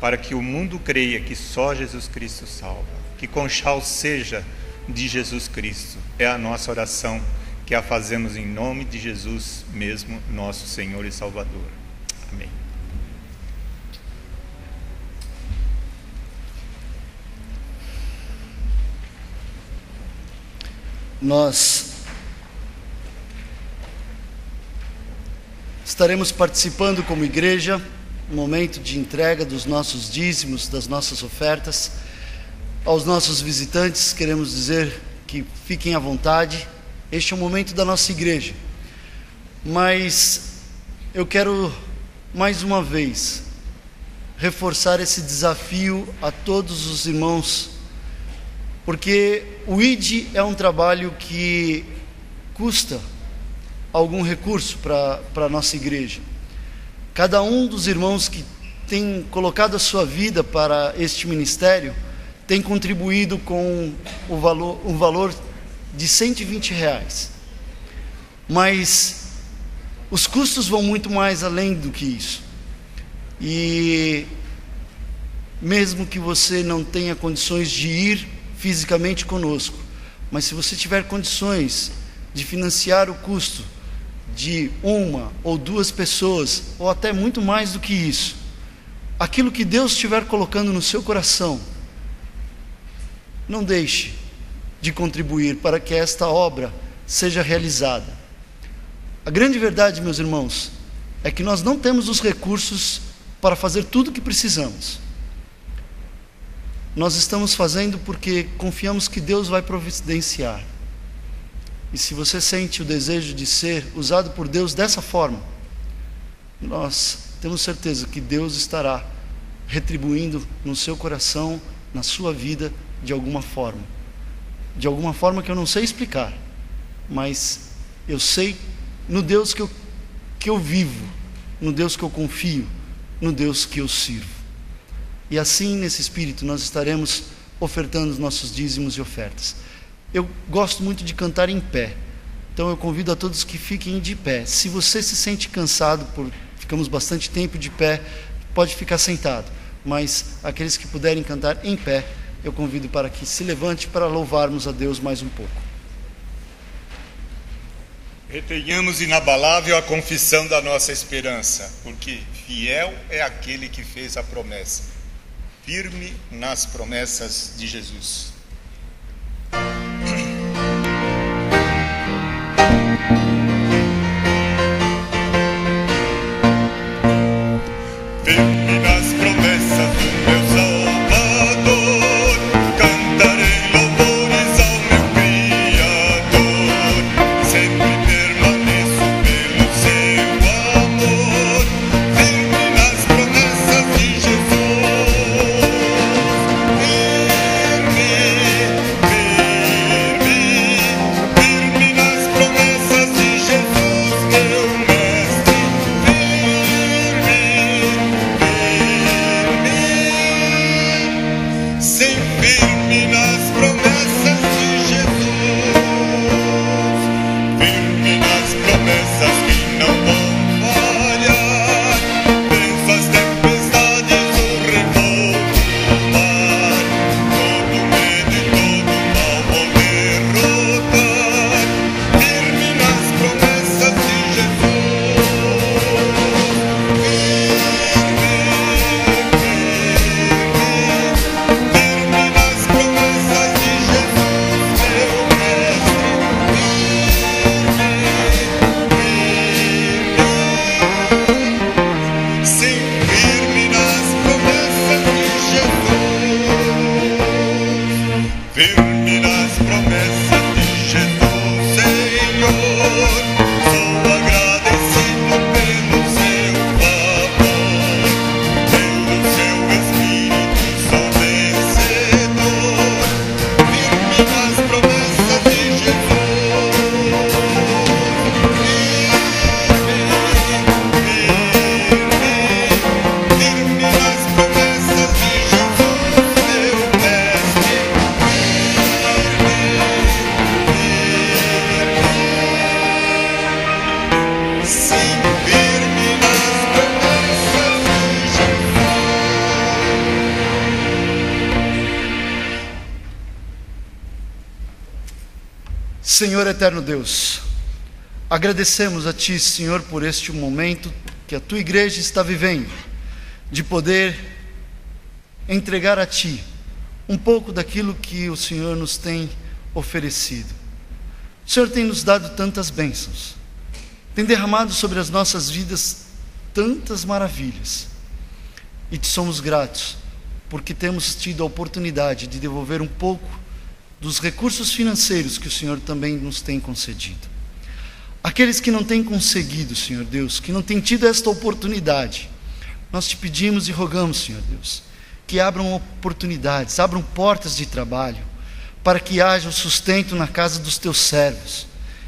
para que o mundo creia que só Jesus Cristo salva. Que Conchal seja de Jesus Cristo. É a nossa oração, que a fazemos em nome de Jesus mesmo, nosso Senhor e Salvador. Amém. Nós estaremos participando como igreja, no momento de entrega dos nossos dízimos, das nossas ofertas. Aos nossos visitantes, queremos dizer que fiquem à vontade, este é o momento da nossa igreja. Mas eu quero mais uma vez, reforçar esse desafio a todos os irmãos, porque o ID é um trabalho que custa algum recurso para a nossa igreja. Cada um dos irmãos que tem colocado a sua vida para este ministério tem contribuído com um valor de R$120. Mas os custos vão muito mais além do que isso. E mesmo que você não tenha condições de ir fisicamente conosco, mas se você tiver condições de financiar o custo de uma ou duas pessoas, ou até muito mais do que isso, aquilo que Deus estiver colocando no seu coração, não deixe de contribuir para que esta obra seja realizada. A grande verdade, meus irmãos, é que nós não temos os recursos para fazer tudo o que precisamos. Nós estamos fazendo porque confiamos que Deus vai providenciar. E se você sente o desejo de ser usado por Deus dessa forma, nós temos certeza que Deus estará retribuindo no seu coração, na sua vida, de alguma forma que eu não sei explicar, mas eu sei no Deus que eu vivo, no Deus que eu confio, no Deus que eu sirvo. E assim, nesse espírito, nós estaremos ofertando os nossos dízimos e ofertas. Eu gosto muito de cantar em pé, então eu convido a todos que fiquem de pé. Se você se sente cansado, ficamos bastante tempo de pé, pode ficar sentado, mas aqueles que puderem cantar em pé, eu convido para que se levante para louvarmos a Deus mais um pouco. Retenhamos inabalável a confissão da nossa esperança, porque fiel é aquele que fez a promessa, firme nas promessas de Jesus. Firme nas promessas do meu Salvador, cantarei louvores ao meu Criador, sempre permaneço pelo seu amor, firme nas promessas de Jesus. Firme nas promessas de Jesus, meu mestre, sim, firme nas promessas de Jesus, firme nas promessas que não vão falhar, venço as tempestades, o revolto do mar, todo medo e todo mal vou derrotar, firme nas promessas de Jesus, firme nas promessas de Jesus, meu mestre, sim, firme nas promessas de Jesus, firme nas promessas de Jesus, Senhor, sou agradecido pelo seu favor, pelo seu Espírito sou vencedor, firme nas promessas de Jesus, firme nas promessas de Jesus, meu mestre, sim, firme nas promessas de Jesus. Senhor eterno Deus, agradecemos a Ti, Senhor, por este momento que a Tua igreja está vivendo, de poder entregar a Ti um pouco daquilo que o Senhor nos tem oferecido. O Senhor tem nos dado tantas bênçãos, tem derramado sobre as nossas vidas tantas maravilhas, e Te somos gratos, porque temos tido a oportunidade de devolver um pouco dos recursos financeiros que o Senhor também nos tem concedido. Aqueles que não têm conseguido, Senhor Deus, que não têm tido esta oportunidade, nós te pedimos e rogamos, Senhor Deus, que abram oportunidades, abram portas de trabalho, para que haja o sustento na casa dos teus servos,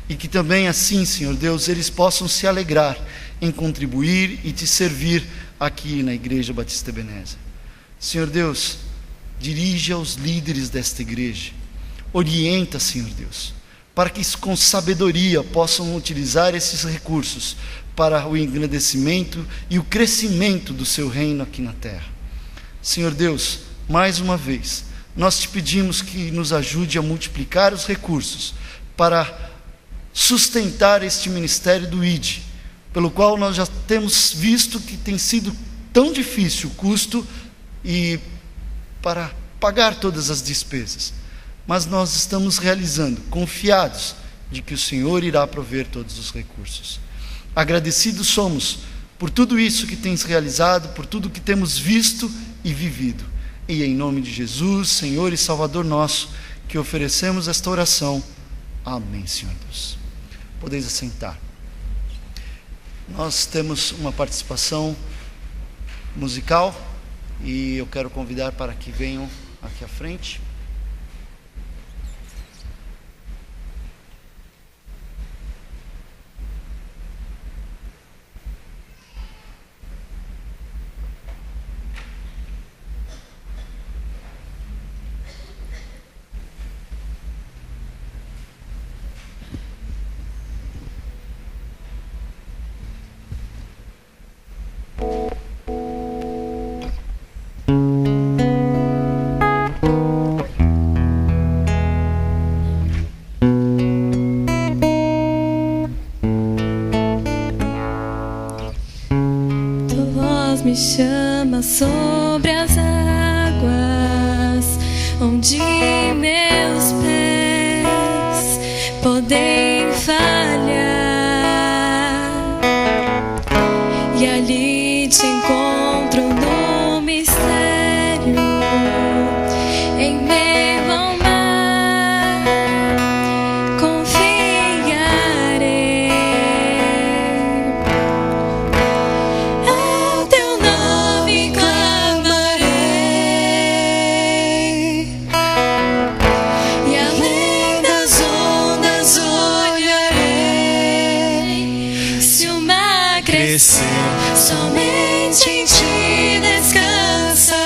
e que também assim, Senhor Deus, eles possam se alegrar em contribuir e te servir aqui na Igreja Batista Ebenezer. Senhor Deus, dirige aos líderes desta igreja, orienta, Senhor Deus, para que com sabedoria possam utilizar esses recursos para o engrandecimento e o crescimento do seu reino aqui na terra. Senhor Deus, mais uma vez, nós te pedimos que nos ajude a multiplicar os recursos para sustentar este ministério do ID, pelo qual nós já temos visto que tem sido tão difícil o custo e para pagar todas as despesas. Mas nós estamos realizando, confiados de que o Senhor irá prover todos os recursos. Agradecidos somos por tudo isso que tens realizado, por tudo que temos visto e vivido. E em nome de Jesus, Senhor e Salvador nosso, que oferecemos esta oração. Amém, Senhor Deus. Podeis assentar. Nós temos uma participação musical e eu quero convidar para que venham aqui à frente. Me chama sobre as águas, onde meus pés podem falhar, e ali te encontro no mistério, em meio ao mar, confiarei. Ao teu nome clamarei, e além das ondas olharei. Se o mar crescer, somente em ti descansarei,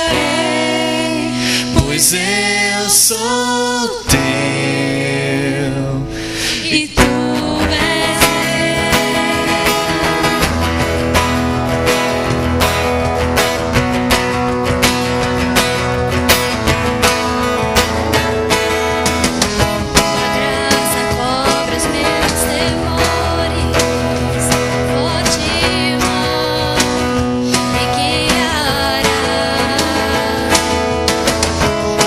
pois eu sou teu e tu és tua graça cobre os meus temores, forte mão me guiará.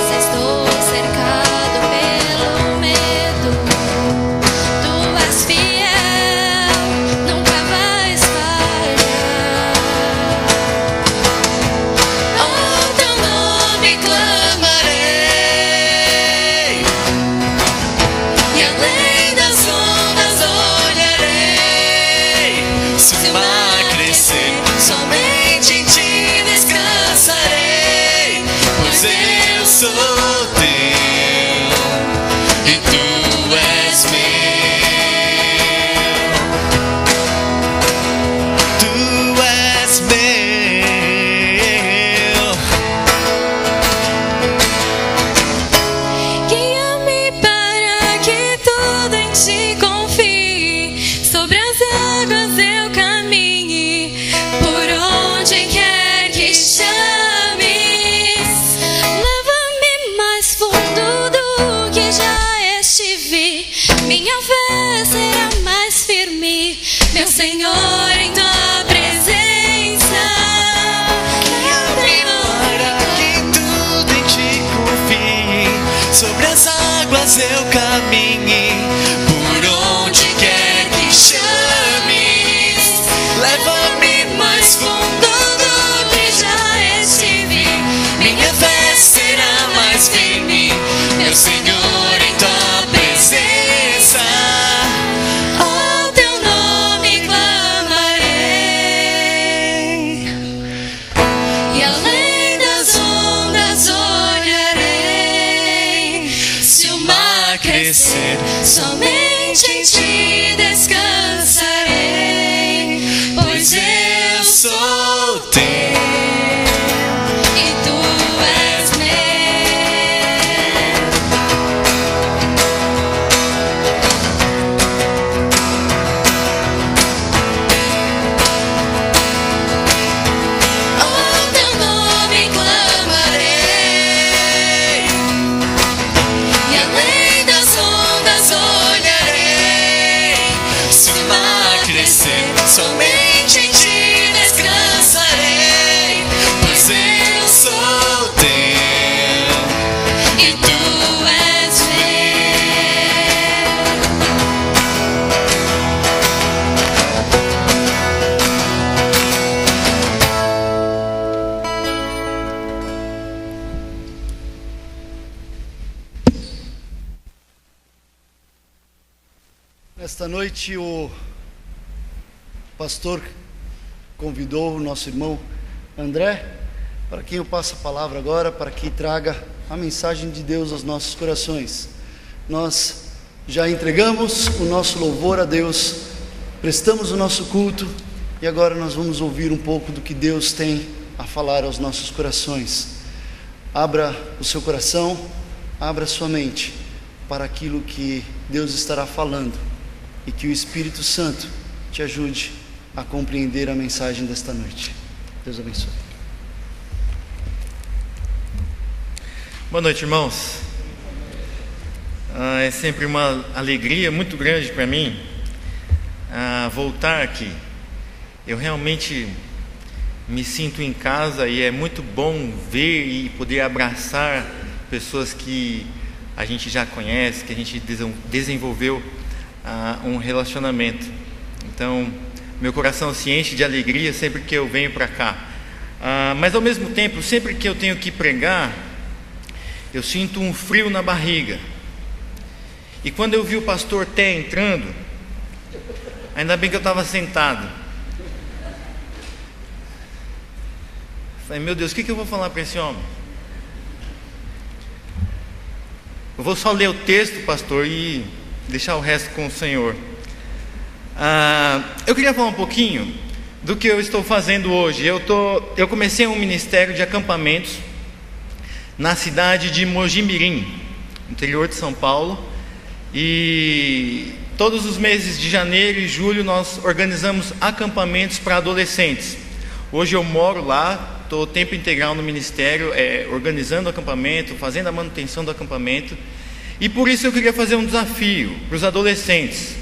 Se estou cercado pelo medo, tu és fiel, nunca vais falhar. Ao teu nome clamarei, e além das ondas olharei. Se o mar crescer, somente em ti descansarei, pois eu sou teu e tu és meu. Tu és meu. Guia-me para que tudo em ti confie, sobre as águas eu caminhe, por onde quer que chames. Leva-me mais fundo do que já estive, minha fé será mais firme, meu Senhor, em tua presença. Guia-me para que tudo em ti confie, sobre as águas eu caminhe, por onde quer que chames. Leva-me mais fundo do que já estive, minha fé será mais firme, meu Senhor, em tua presença. Ao teu sou teu e tu és somente em ti descansarei, pois eu sou teu e tu és Nesta noite o pastor convidou o nosso irmão André, para quem eu passo a palavra agora, para que traga a mensagem de Deus aos nossos corações. Nós já entregamos o nosso louvor a Deus, prestamos o nosso culto e agora nós vamos ouvir um pouco do que Deus tem a falar aos nossos corações. Abra o seu coração, abra a sua mente para aquilo que Deus estará falando e que o Espírito Santo te ajude a compreender a mensagem desta noite. Deus abençoe. Boa noite, irmãos. É sempre uma alegria muito grande para mim voltar aqui. Eu realmente me sinto em casa e é muito bom ver e poder abraçar pessoas que a gente já conhece, que a gente desenvolveu um relacionamento. Então, meu coração se enche de alegria sempre que eu venho para cá. Mas ao mesmo tempo, sempre que eu tenho que pregar, eu sinto um frio na barriga. E quando eu vi o pastor Té entrando, ainda bem que eu estava sentado. Falei, meu Deus, o que eu vou falar para esse homem? Eu vou só ler o texto, pastor, e deixar o resto com o Senhor. Eu queria falar um pouquinho do que eu estou fazendo hoje. Eu comecei um ministério de acampamentos na cidade de Mojimirim, interior de São Paulo, e todos os meses de janeiro e julho nós organizamos acampamentos para adolescentes. Hoje eu moro lá, estou tempo integral no ministério, organizando o acampamento, fazendo a manutenção do acampamento, e por isso eu queria fazer um desafio para os adolescentes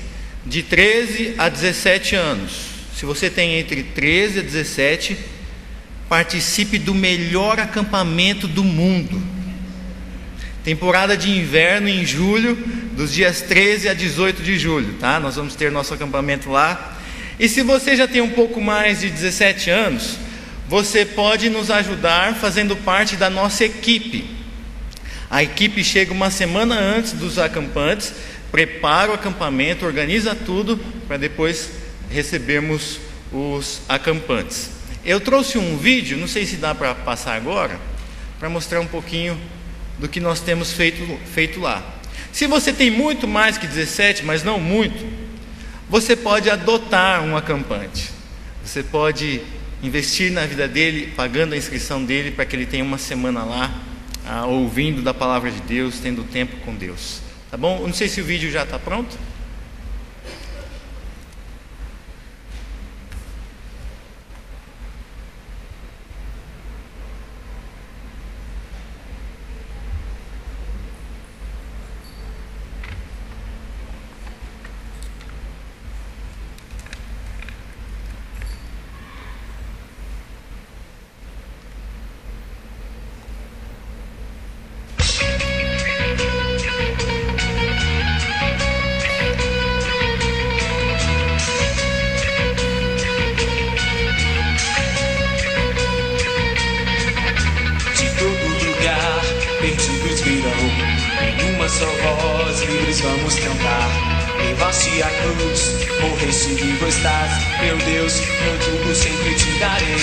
de 13 a 17 anos. Se você tem entre 13 a 17, participe do melhor acampamento do mundo. Temporada de inverno em julho, dos dias 13 a 18 de julho, tá? Nós vamos ter nosso acampamento lá. E se você já tem um pouco mais de 17 anos, você pode nos ajudar fazendo parte da nossa equipe. A equipe chega uma semana antes dos acampantes, prepara o acampamento, organiza tudo para depois recebermos os acampantes. Eu trouxe um vídeo, não sei se dá para passar agora, para mostrar um pouquinho do que nós temos feito lá. Se você tem muito mais que 17, mas não muito, você pode adotar um acampante. Você pode investir na vida dele, pagando a inscrição dele, para que ele tenha uma semana lá, ouvindo da palavra de Deus, tendo tempo com Deus. Tá bom? Eu não sei se o vídeo já está pronto. Vamos cantar, levaste a cruz, morreste, vivo estás, meu Deus, eu tudo sempre te darei.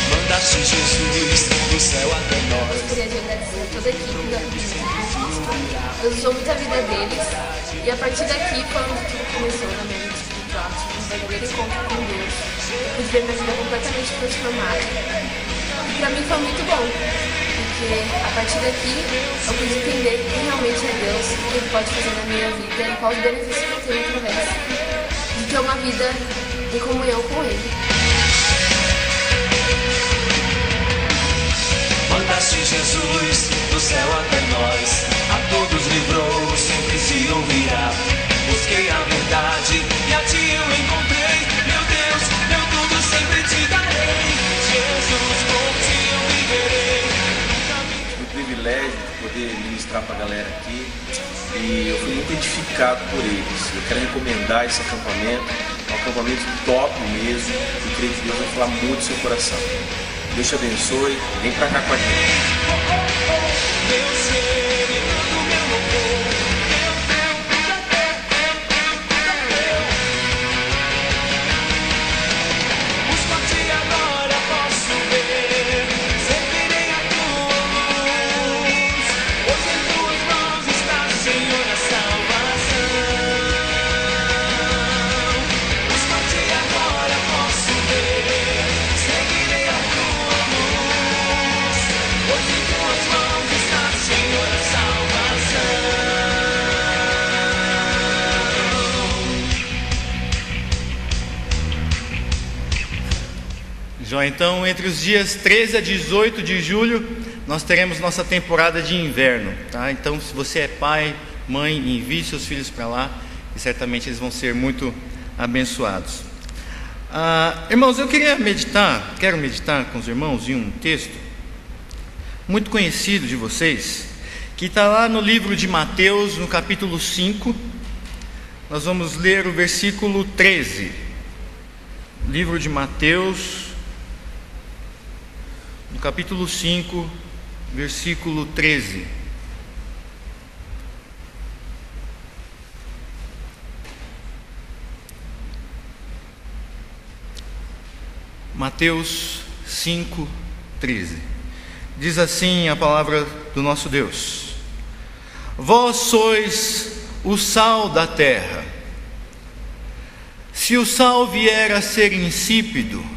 Mandaste Jesus do céu até nós. Eu queria agradecer a toda a equipe da Deus usou muito a vida deles. E a partir daqui, quando tudo começou na minha vida espiritual, tive um verdadeiro encontro com Deus. Eu pude ver minha vida completamente transformada. E pra mim foi muito bom, porque a partir daqui eu pude entender quem realmente é Deus, o que Ele pode fazer na minha vida e quais os benefícios que eu tenho através de ter uma vida em comunhão com Ele. Mandaste Jesus do céu até nós, a todos livrou, sempre se ouvirá. Busquei a verdade e a ti eu encontrei. Meu Deus, meu tudo sempre te darei. Jesus, por ti eu viverei. Tive o privilégio de poder ministrar para a galera aqui e eu fui muito edificado por eles. Eu quero recomendar esse acampamento, é um acampamento top mesmo, e creio que Deus vai falar muito no seu coração. Deus te abençoe, vem pra cá com a gente. Então, entre os dias 13 a 18 de julho, nós teremos nossa temporada de inverno, tá? Então, se você é pai, mãe, envie seus filhos para lá e certamente eles vão ser muito abençoados. Irmãos, eu quero meditar com os irmãos em um texto muito conhecido de vocês, que está lá no livro de Mateus, no capítulo 5. Nós vamos ler o versículo 13. Livro de Mateus, no capítulo 5, versículo 13. Mateus 5, 13. Diz assim a palavra do nosso Deus: Vós sois o sal da terra. Se o sal vier a ser insípido,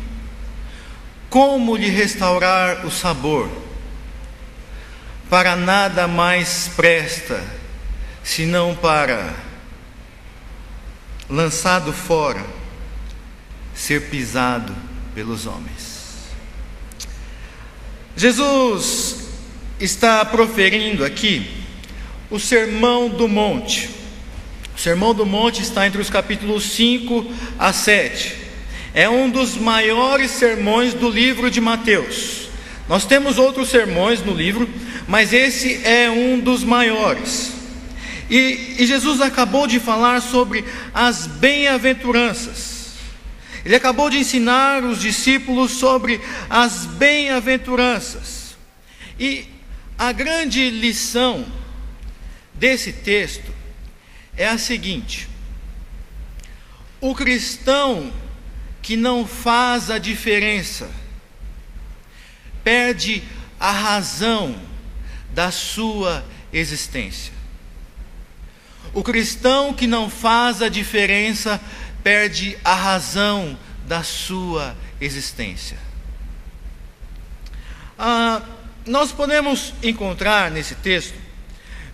como lhe restaurar o sabor? Para nada mais presta, senão para, lançado fora, ser pisado pelos homens. Jesus está proferindo aqui o Sermão do Monte. O Sermão do Monte está entre os capítulos 5 a 7. É um dos maiores sermões do livro de Mateus. Nós temos outros sermões no livro, mas esse é um dos maiores. E Jesus acabou de falar sobre as bem-aventuranças. Ele acabou de ensinar os discípulos sobre as bem-aventuranças. E a grande lição desse texto é a seguinte: o cristão que não faz a diferença perde a razão da sua existência. O cristão que não faz a diferença perde a razão da sua existência. Nós podemos encontrar nesse texto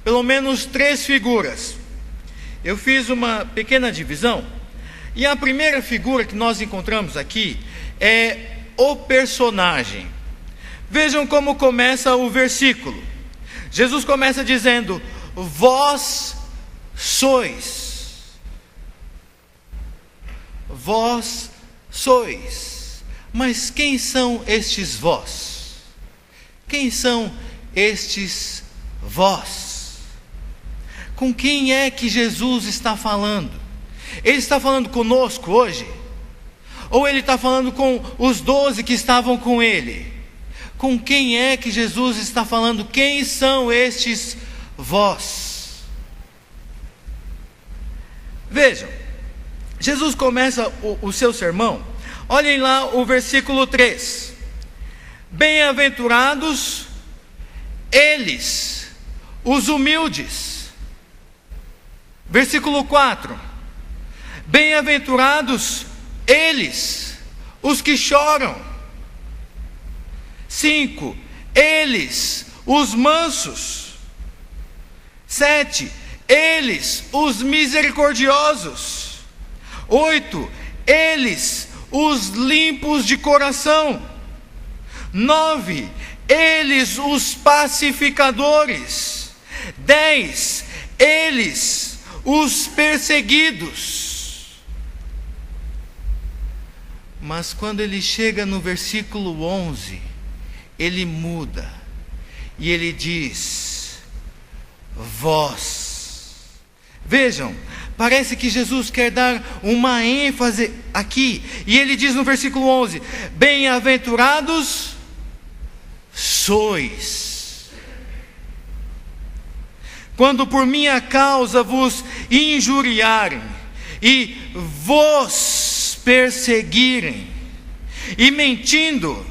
pelo menos 3 figuras. Eu fiz uma pequena divisão, e a primeira figura que nós encontramos aqui é o personagem. Vejam como começa o versículo. Jesus começa dizendo: vós sois. Vós sois. Mas quem são estes vós? Quem são estes vós? Com quem é que Jesus está falando? Ele está falando conosco hoje? Ou ele está falando com os 12 que estavam com ele? Com quem é que Jesus está falando? Quem são estes vós? Vejam, Jesus começa o seu sermão. Olhem lá o versículo 3. Bem-aventurados eles, os humildes. Versículo 4: bem-aventurados eles, os que choram. 5: eles, os mansos. 7: eles, os misericordiosos. 8: eles, os limpos de coração. 9: eles, os pacificadores. 10: eles, os perseguidos. Mas quando ele chega no versículo 11, ele muda e ele diz: vós. Vejam, parece que Jesus quer dar uma ênfase aqui, e ele diz no versículo 11: bem-aventurados sois, quando por minha causa vos injuriarem e vos perseguirem, e mentindo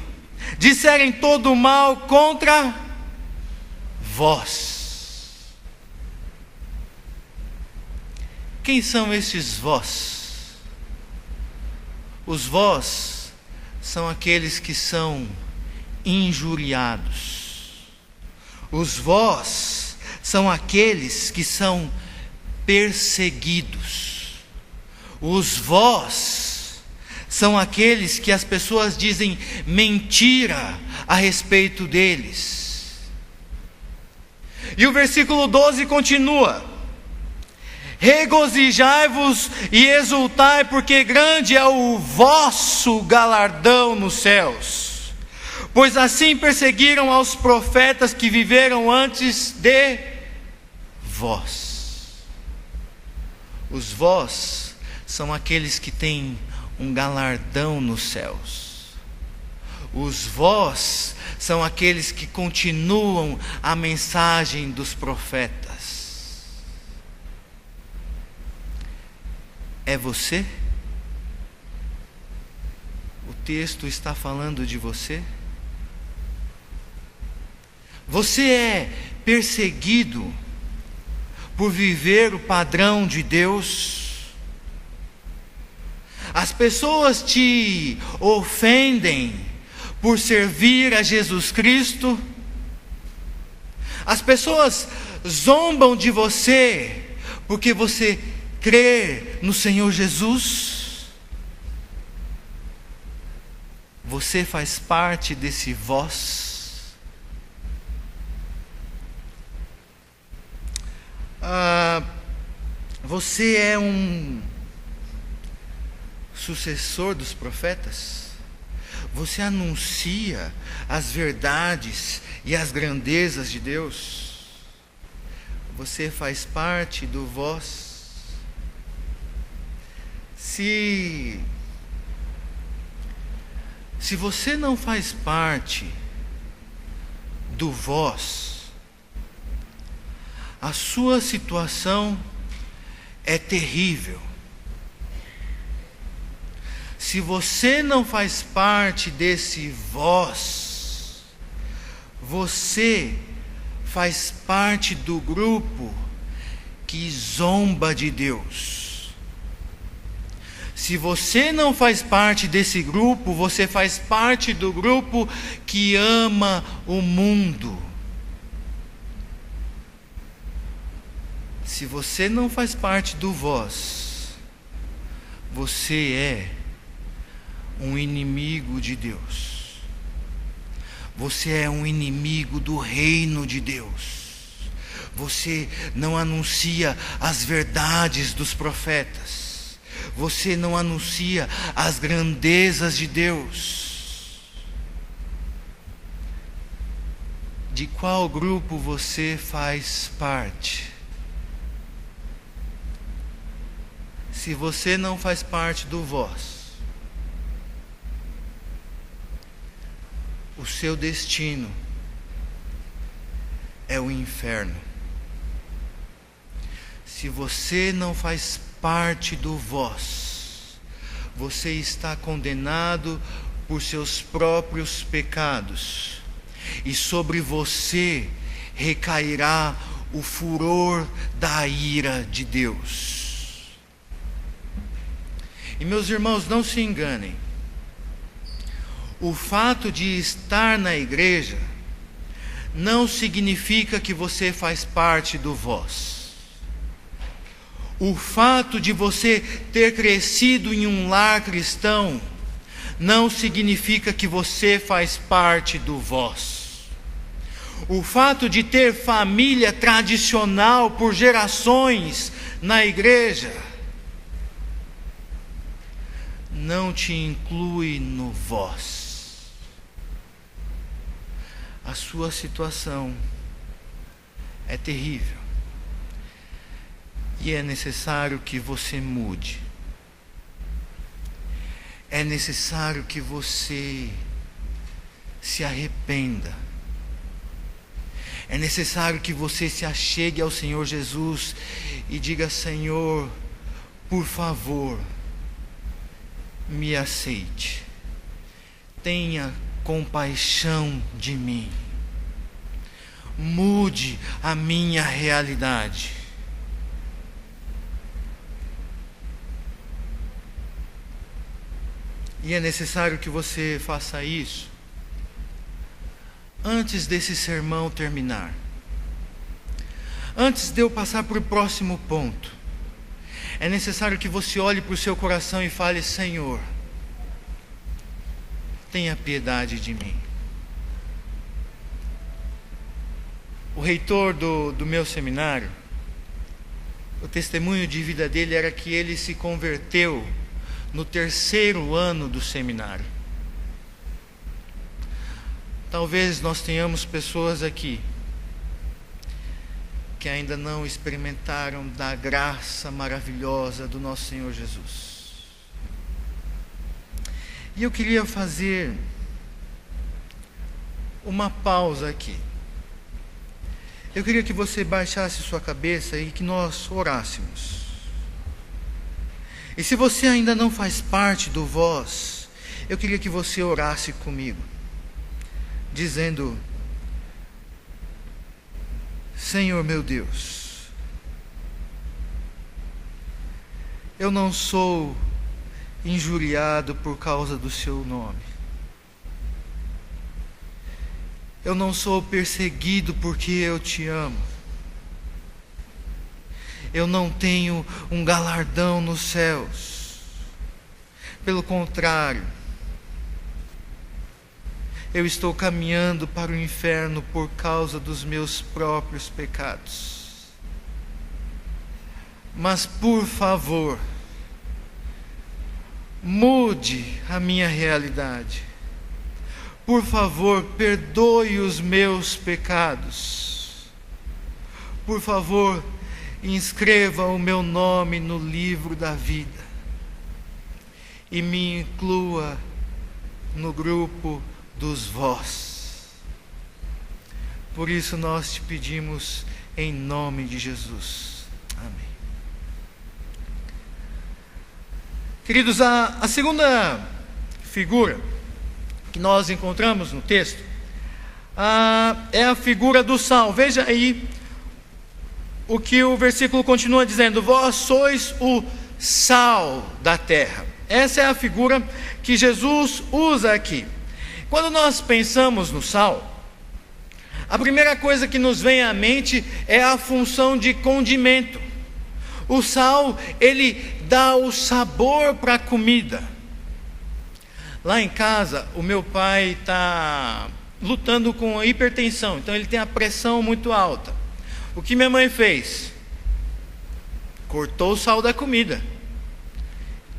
disserem todo mal contra vós. Quem são estes vós? Os vós são aqueles que são injuriados. Os vós são aqueles que são perseguidos. Os vós são aqueles que as pessoas dizem mentira a respeito deles. E o versículo 12 continua: regozijai-vos e exultai, porque grande é o vosso galardão nos céus, pois assim perseguiram aos profetas que viveram antes de vós. Os vós são aqueles que têm um galardão nos céus. Os vós são aqueles que continuam a mensagem dos profetas. É você? O texto está falando de você? Você é perseguido por viver o padrão de Deus? As pessoas te ofendem por servir a Jesus Cristo? As pessoas zombam de você porque você crê no Senhor Jesus? Você faz parte desse vós? Você é um sucessor dos profetas? Você anuncia as verdades e as grandezas de Deus? Você faz parte do vós? Se você não faz parte do vós, a sua situação é terrível. Se você não faz parte desse vós, você faz parte do grupo que zomba de Deus. Se você não faz parte desse grupo, você faz parte do grupo que ama o mundo. Se você não faz parte do vós, você é um inimigo de Deus. Você é um inimigo do reino de Deus. Você não anuncia as verdades dos profetas. Você não anuncia as grandezas de Deus. De qual grupo você faz parte? Se você não faz parte do vós, o seu destino é o inferno. Se você não faz parte do vós, você está condenado por seus próprios pecados, e sobre você recairá o furor da ira de Deus. E meus irmãos, não se enganem. O fato de estar na igreja não significa que você faz parte do vós. O fato de você ter crescido em um lar cristão não significa que você faz parte do vós. O fato de ter família tradicional por gerações na igreja não te inclui no vós. A sua situação é terrível e é necessário que você mude. É necessário que você se arrependa. É necessário que você se achegue ao Senhor Jesus e diga: Senhor, por favor, me aceite. Tenha compaixão de mim. Mude a minha realidade. E é necessário que você faça isso antes desse sermão terminar. Antes de eu passar para o próximo ponto, é necessário que você olhe para o seu coração e fale: Senhor, tenha piedade de mim. O reitor do meu seminário, o testemunho de vida dele era que ele se converteu no 3º ano do seminário. Talvez nós tenhamos pessoas aqui que ainda não experimentaram da graça maravilhosa do nosso Senhor Jesus. E eu queria fazer uma pausa aqui. Eu queria que você baixasse sua cabeça e que nós orássemos. E se você ainda não faz parte do vós, eu queria que você orasse comigo, dizendo: Senhor meu Deus, eu não sou injuriado por causa do seu nome. Eu não sou perseguido porque eu te amo. Eu não tenho um galardão nos céus. Pelo contrário, eu estou caminhando para o inferno por causa dos meus próprios pecados. Mas, por favor, mude a minha realidade. Por favor, perdoe os meus pecados. Por favor, inscreva o meu nome no livro da vida e me inclua no grupo dos vós. Por isso nós te pedimos em nome de Jesus. Amém. Queridos, a segunda figura que nós encontramos no texto é a figura do sal. Veja aí o que o versículo continua dizendo: vós sois o sal da terra. Essa é a figura que Jesus usa aqui. Quando nós pensamos no sal, a primeira coisa que nos vem à mente é a função de condimento. O sal, ele dá o sabor para a comida. Lá em casa, o meu pai está lutando com a hipertensão, então ele tem a pressão muito alta. O que minha mãe fez? Cortou o sal da comida.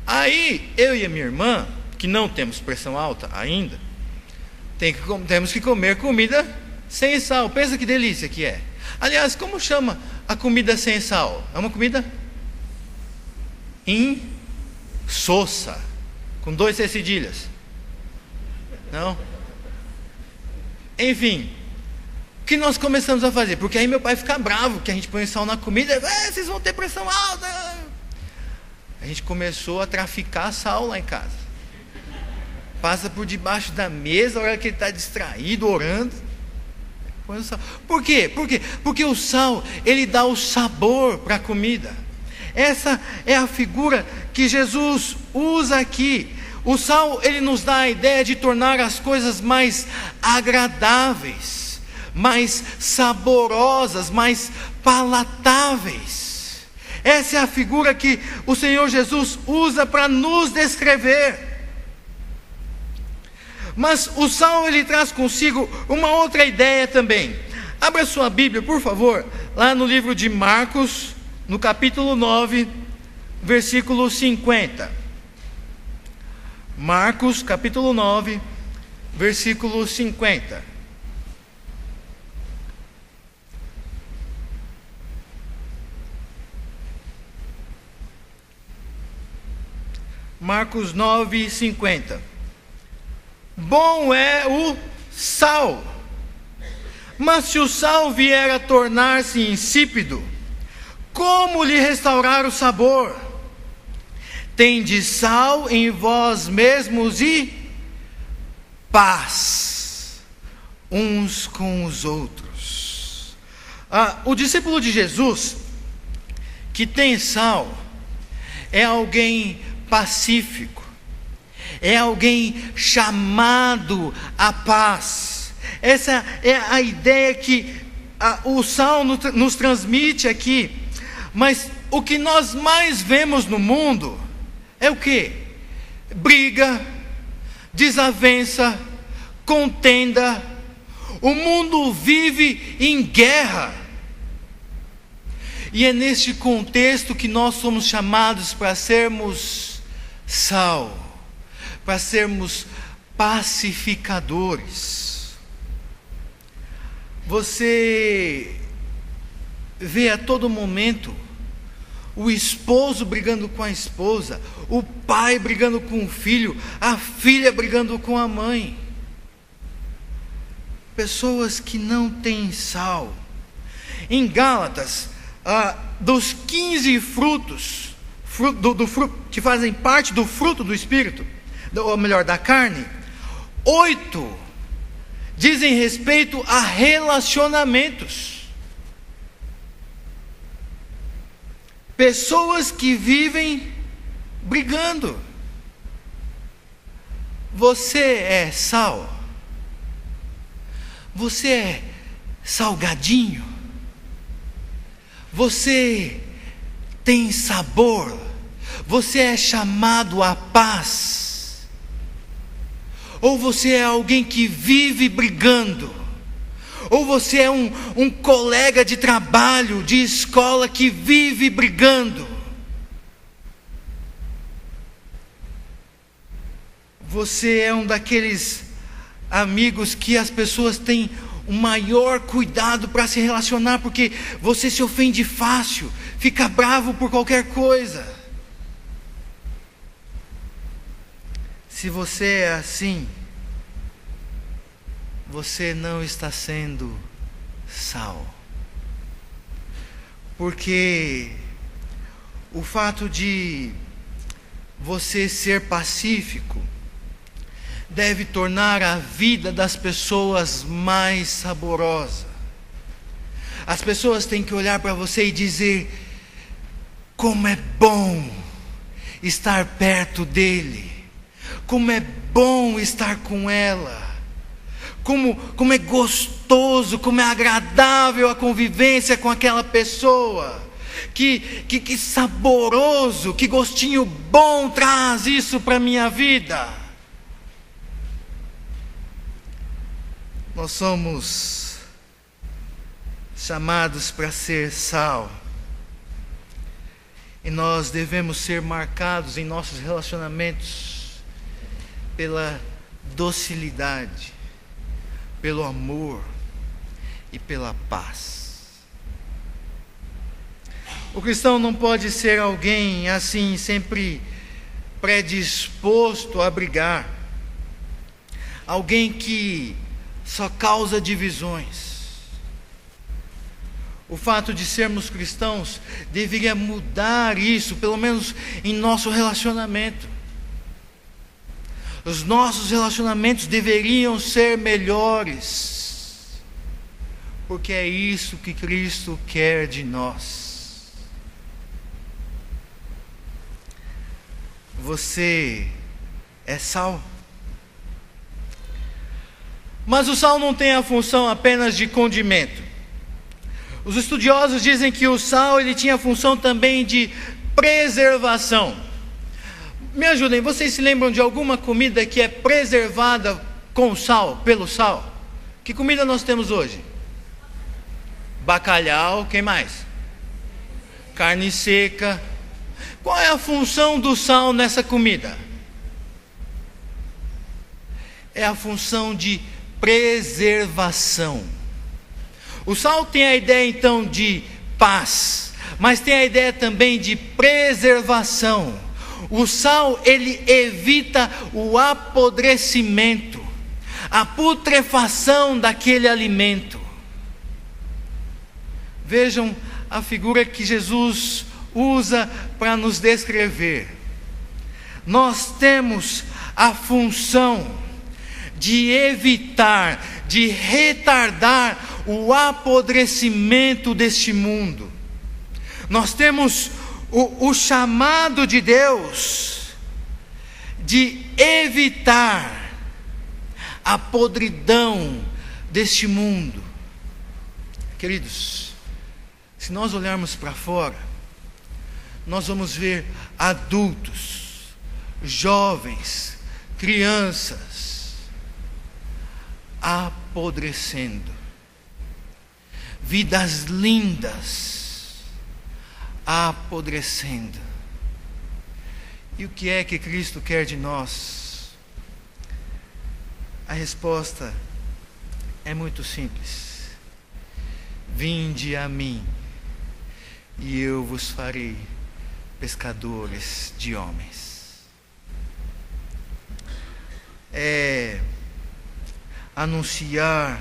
Aí, eu e a minha irmã, que não temos pressão alta ainda, temos que comer comida sem sal. Pensa que delícia que é. Aliás, como chama a comida sem sal? É uma comida insossa, com 2 cedilhas. Não? Enfim, o que nós começamos a fazer? Porque aí meu pai fica bravo que a gente põe sal na comida. Vocês vão ter pressão alta. A gente começou a traficar sal lá em casa. Passa por debaixo da mesa, a hora que ele está distraído, orando. Põe o sal. Por quê? Porque o sal, ele dá o sabor para a comida. Essa é a figura que Jesus usa aqui. O sal, ele nos dá a ideia de tornar as coisas mais agradáveis, mais saborosas, mais palatáveis. Essa é a figura que o Senhor Jesus usa para nos descrever. Mas o sal, ele traz consigo uma outra ideia também. Abra sua Bíblia, por favor, lá no livro de Marcos, no capítulo 9, versículo 50. Marcos, capítulo 9, versículo 50. Marcos 9, 50. Bom é o sal, mas se o sal vier a tornar-se insípido, como lhe restaurar o sabor? Tende sal em vós mesmos e paz uns com os outros. O discípulo de Jesus que tem sal é alguém pacífico, é alguém chamado à paz. Essa é a ideia que o sal nos transmite aqui. Mas o que nós mais vemos no mundo é o quê? Briga, desavença, contenda. O mundo vive em guerra. E é neste contexto que nós somos chamados para sermos sal, para sermos pacificadores. Você vê a todo momento o esposo brigando com a esposa, o pai brigando com o filho, a filha brigando com a mãe. Pessoas que não têm sal. Em Gálatas, dos 15 frutos, que fazem parte do fruto do Espírito, ou melhor, da carne, 8 dizem respeito a relacionamentos. Pessoas que vivem brigando. Você é sal? Você é salgadinho? Você tem sabor? Você é chamado à paz? Ou você é alguém que vive brigando? Ou você é um colega de trabalho, de escola que vive brigando? Você é um daqueles amigos que as pessoas têm o maior cuidado para se relacionar, porque você se ofende fácil, fica bravo por qualquer coisa. Se você é assim, você não está sendo sal. Porque o fato de você ser pacífico deve tornar a vida das pessoas mais saborosa. As pessoas têm que olhar para você e dizer: como é bom estar perto dele, como é bom estar com ela. Como é gostoso, como é agradável a convivência com aquela pessoa. Que saboroso, que gostinho bom traz isso para a minha vida. Nós somos chamados para ser sal. E nós devemos ser marcados em nossos relacionamentos pela docilidade, pelo amor e pela paz. O cristão não pode ser alguém assim, sempre predisposto a brigar, alguém que só causa divisões. O fato de sermos cristãos deveria mudar isso, pelo menos em nosso relacionamento. Os nossos relacionamentos deveriam ser melhores. porque é isso que Cristo quer de nós. Você é sal. Mas o sal não tem a função apenas de condimento. Os estudiosos dizem que o sal ele tinha a função também de preservação. Me ajudem, vocês se lembram de alguma comida que é preservada com sal, pelo sal? Que comida nós temos hoje? Bacalhau, quem mais? Carne seca. Qual é a função do sal nessa comida? É a função de preservação. O sal tem a ideia então de paz, mas tem a ideia também de preservação. O sal ele evita o apodrecimento, a putrefação daquele alimento. Vejam a figura que Jesus usa para nos descrever. Nós temos a função de evitar, de retardar o apodrecimento deste mundo. Nós temos o chamado de Deus de evitar a podridão deste mundo. Queridos, se nós olharmos para fora, nós vamos ver adultos, jovens, crianças apodrecendo, vidas lindas apodrecendo. E o que é que Cristo quer de nós? A resposta é muito simples: vinde a mim e eu vos farei pescadores de homens. É anunciar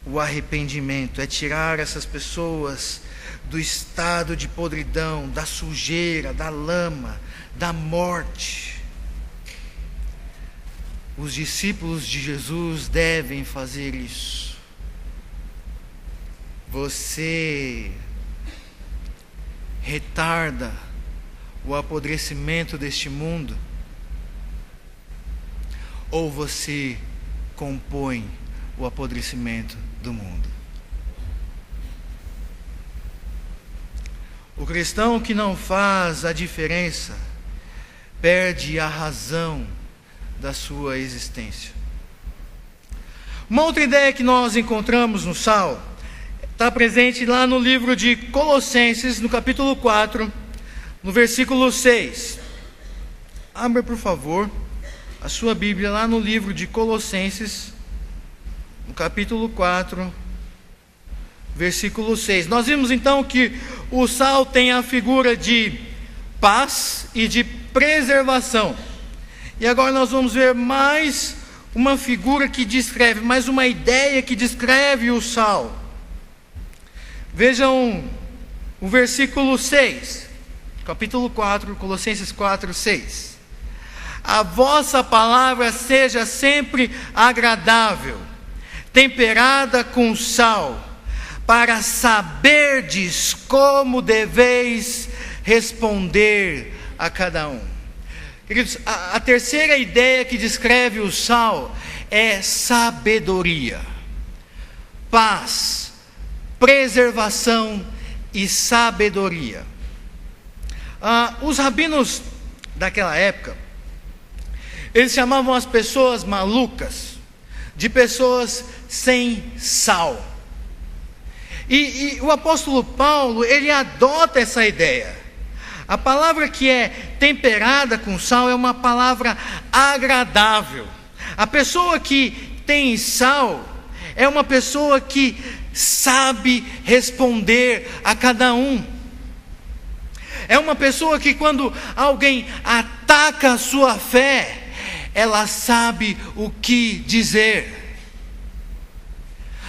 o arrependimento, é tirar essas pessoas do estado de podridão, da sujeira, da lama, da morte. Os discípulos de Jesus devem fazer isso. Você retarda o apodrecimento deste mundo, ou você compõe o apodrecimento do mundo? O cristão que não faz a diferença perde a razão da sua existência. Uma outra ideia que nós encontramos no sal está presente lá no livro de Colossenses, no capítulo 4, no versículo 6. Abra, por favor, a sua Bíblia lá no livro de Colossenses, no capítulo 4, versículo 6. Nós vimos então que o sal tem a figura de paz e de preservação. E agora nós vamos ver mais uma figura que descreve, mais uma ideia que descreve o sal. Vejam o versículo 6, capítulo 4, Colossenses 4, 6. A vossa palavra seja sempre agradável, temperada com sal, para saberdes como deveis responder a cada um. Queridos, a terceira ideia que descreve o sal é sabedoria, paz, preservação e sabedoria. Os rabinos daquela época, eles chamavam as pessoas malucas de pessoas sem sal. E o apóstolo Paulo, ele adota essa ideia. A palavra que é temperada com sal é uma palavra agradável. A pessoa que tem sal é uma pessoa que sabe responder a cada um. É uma pessoa que, quando alguém ataca a sua fé, ela sabe o que dizer.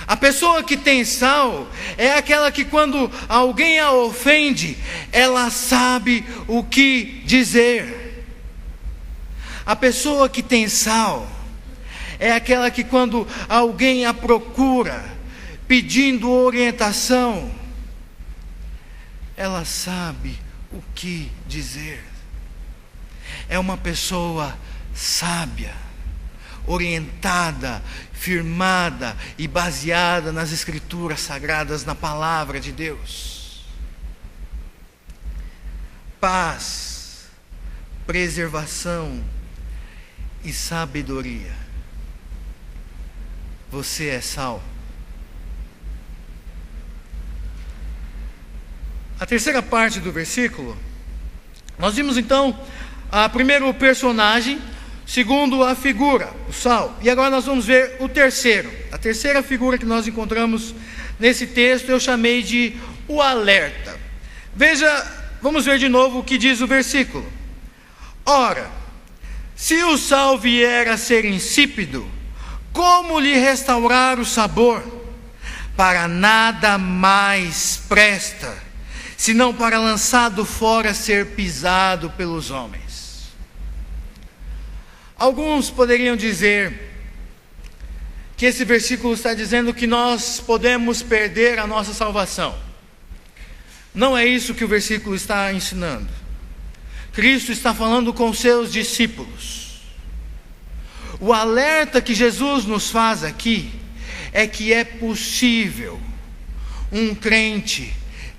A pessoa que tem sal é aquela que, quando alguém a ofende, ela sabe o que dizer. A pessoa que tem sal é aquela que, quando alguém a procura, pedindo orientação, ela sabe o que dizer. É uma pessoa sábia, orientada, firmada e baseada nas Escrituras Sagradas, na Palavra de Deus. Paz, preservação e sabedoria. Você é sal. A terceira parte do versículo, nós vimos então primeiro o personagem, segundo a figura, o sal. E agora nós vamos ver o terceiro. A terceira figura que nós encontramos nesse texto eu chamei de o alerta. Veja, vamos ver de novo o que diz o versículo. Ora, se o sal vier a ser insípido, como lhe restaurar o sabor? Para nada mais presta, senão para lançado fora ser pisado pelos homens. Alguns poderiam dizer que esse versículo está dizendo que nós podemos perder a nossa salvação. Não é isso que o versículo está ensinando. Cristo está falando com seus discípulos. O alerta que Jesus nos faz aqui é que é possível um crente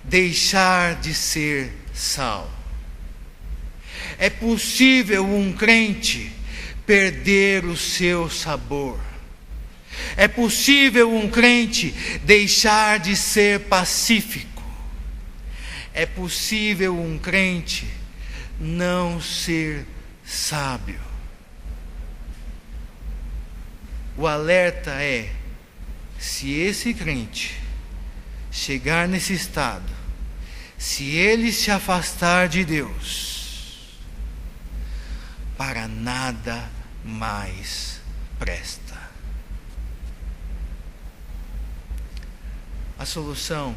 deixar de ser sal. É possível um crente perder o seu sabor. É possível um crente deixar de ser pacífico. É possível um crente não ser sábio. O alerta é: se esse crente chegar nesse estado, se ele se afastar de Deus, para nada mais presta. A solução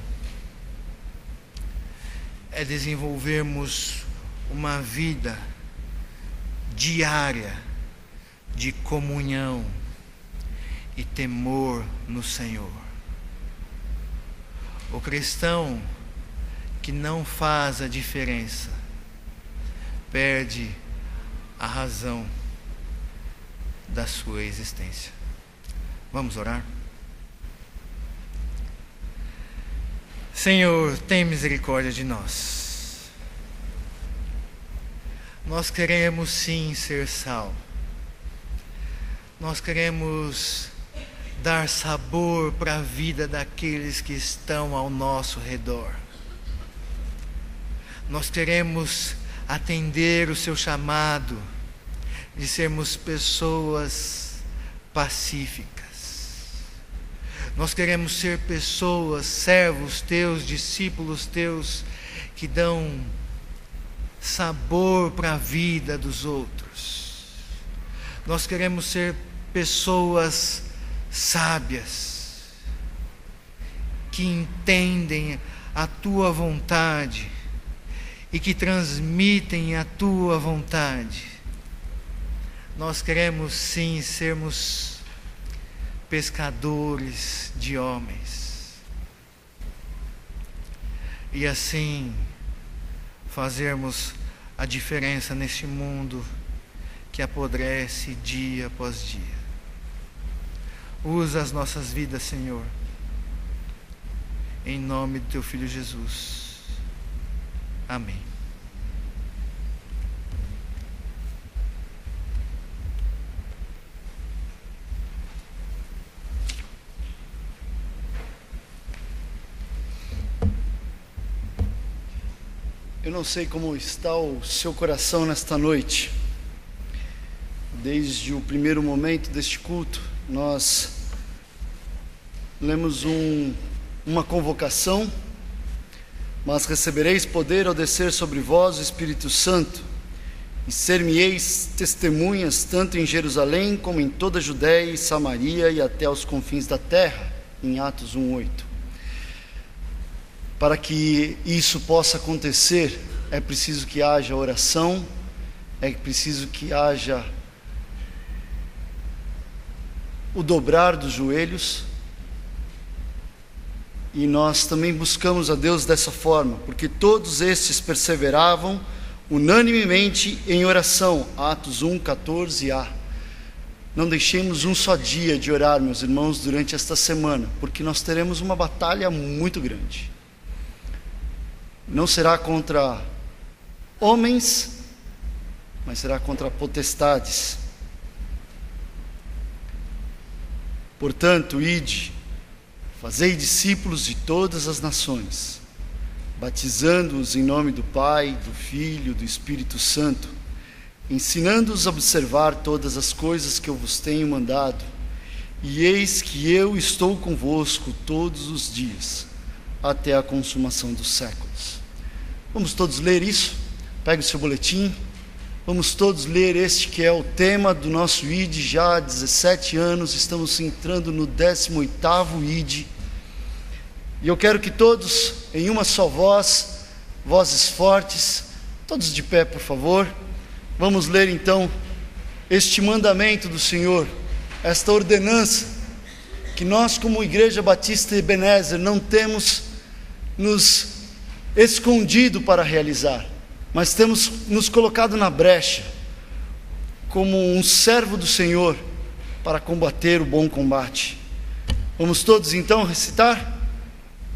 é desenvolvermos uma vida diária de comunhão e temor no Senhor. O cristão que não faz a diferença perde a razão da sua existência. Vamos orar? Senhor, tem misericórdia de nós. Nós queremos sim ser sal. Nós queremos dar sabor para a vida daqueles que estão ao nosso redor. Nós queremos atender o seu chamado de sermos pessoas pacíficas. Nós queremos ser pessoas, servos teus, discípulos teus, que dão sabor para a vida dos outros. Nós queremos ser pessoas sábias, que entendem a tua vontade e que transmitem a tua vontade. Nós queremos sim sermos pescadores de homens e assim fazermos a diferença neste mundo que apodrece dia após dia. Usa as nossas vidas, Senhor, em nome do teu Filho Jesus. Amém. Eu não sei como está o seu coração nesta noite. Desde o primeiro momento deste culto, nós lemos uma convocação: mas recebereis poder ao descer sobre vós o Espírito Santo, e ser-me-eis testemunhas tanto em Jerusalém como em toda a Judéia e Samaria e até aos confins da terra, em Atos 1:8. Para que isso possa acontecer, é preciso que haja oração, é preciso que haja o dobrar dos joelhos, E nós também buscamos a Deus dessa forma, porque todos estes perseveravam unanimemente em oração. Atos 1:14a. Não deixemos um só dia de orar, meus irmãos, durante esta semana, porque nós teremos uma batalha muito grande. Não será contra homens, mas será contra potestades. Portanto, ide, fazei discípulos de todas as nações, batizando-os em nome do Pai, do Filho e do Espírito Santo, ensinando-os a observar todas as coisas que eu vos tenho mandado, e eis que eu estou convosco todos os dias, até a consumação dos séculos. Vamos todos ler isso? Pegue o seu boletim. Vamos todos ler este que é o tema do nosso ID. Já há 17 anos, estamos entrando no 18º ID. E eu quero que todos, em uma só voz, vozes fortes, todos de pé, por favor. Vamos ler então este mandamento do Senhor, esta ordenança, que nós como Igreja Batista Ebenezer não temos nos escondido para realizar, mas temos nos colocado na brecha, como um servo do Senhor, para combater o bom combate. Vamos todos então recitar?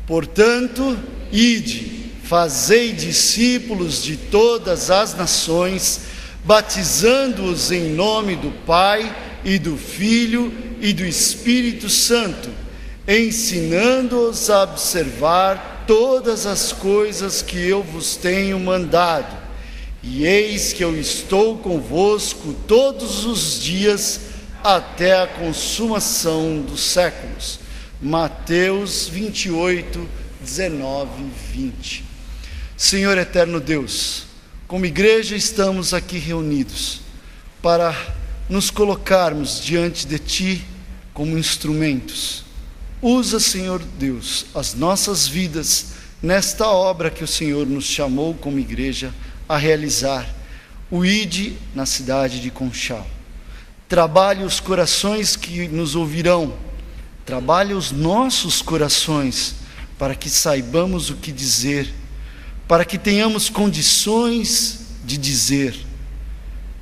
Portanto, ide, fazei discípulos de todas as nações, batizando-os em nome do Pai e do Filho e do Espírito Santo, ensinando-os a observar todas as coisas que eu vos tenho mandado. E eis que eu estou convosco todos os dias até a consumação dos séculos. Mateus 28, 19 e 20. Senhor eterno Deus, como igreja estamos aqui reunidos para nos colocarmos diante de Ti como instrumentos. Usa, Senhor Deus, as nossas vidas nesta obra que o Senhor nos chamou como igreja a realizar, o ID na cidade de Conchal. Trabalhe os corações que nos ouvirão, trabalhe os nossos corações, para que saibamos o que dizer, para que tenhamos condições de dizer.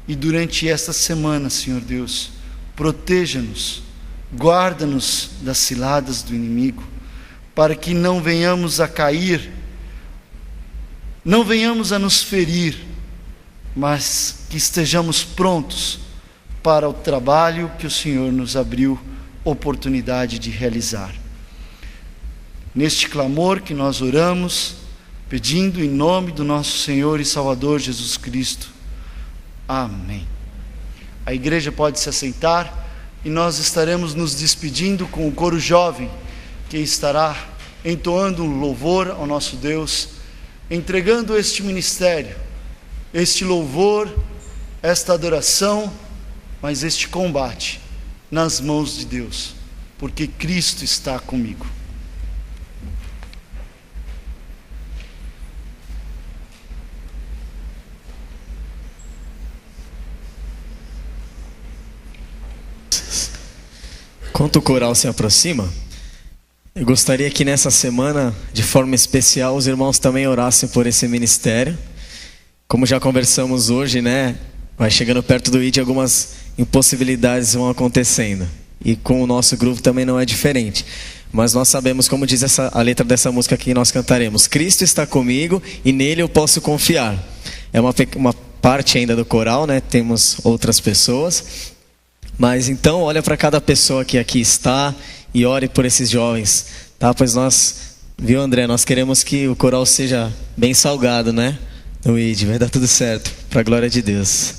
E durante esta semana, Senhor Deus, proteja-nos, guarda-nos das ciladas do inimigo, para que não venhamos a cair, não venhamos a nos ferir, mas que estejamos prontos para o trabalho que o Senhor nos abriu oportunidade de realizar. Neste clamor que nós oramos, pedindo em nome do nosso Senhor e Salvador Jesus Cristo. Amém. A igreja pode se assentar. E nós estaremos nos despedindo com o coro jovem, que estará entoando um louvor ao nosso Deus, entregando este ministério, este louvor, esta adoração, mas este combate nas mãos de Deus, porque Cristo está comigo. Enquanto o coral se aproxima, eu gostaria que nessa semana, de forma especial, os irmãos também orassem por esse ministério. Como já conversamos hoje, né? Vai chegando perto do ID, algumas impossibilidades vão acontecendo. E com o nosso grupo também não é diferente. Mas nós sabemos, como diz a letra dessa música que nós cantaremos: Cristo está comigo e nele eu posso confiar. É uma parte ainda do coral, né? Temos outras pessoas. Mas então, olha para cada pessoa que aqui está e ore por esses jovens, tá? Pois nós, viu, André, nós queremos que o coral seja bem salgado, né? No ID, vai dar tudo certo, para a glória de Deus.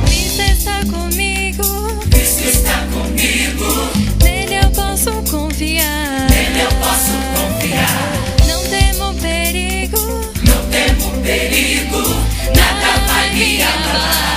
Cristo está comigo. comigo, nada vai me abalar.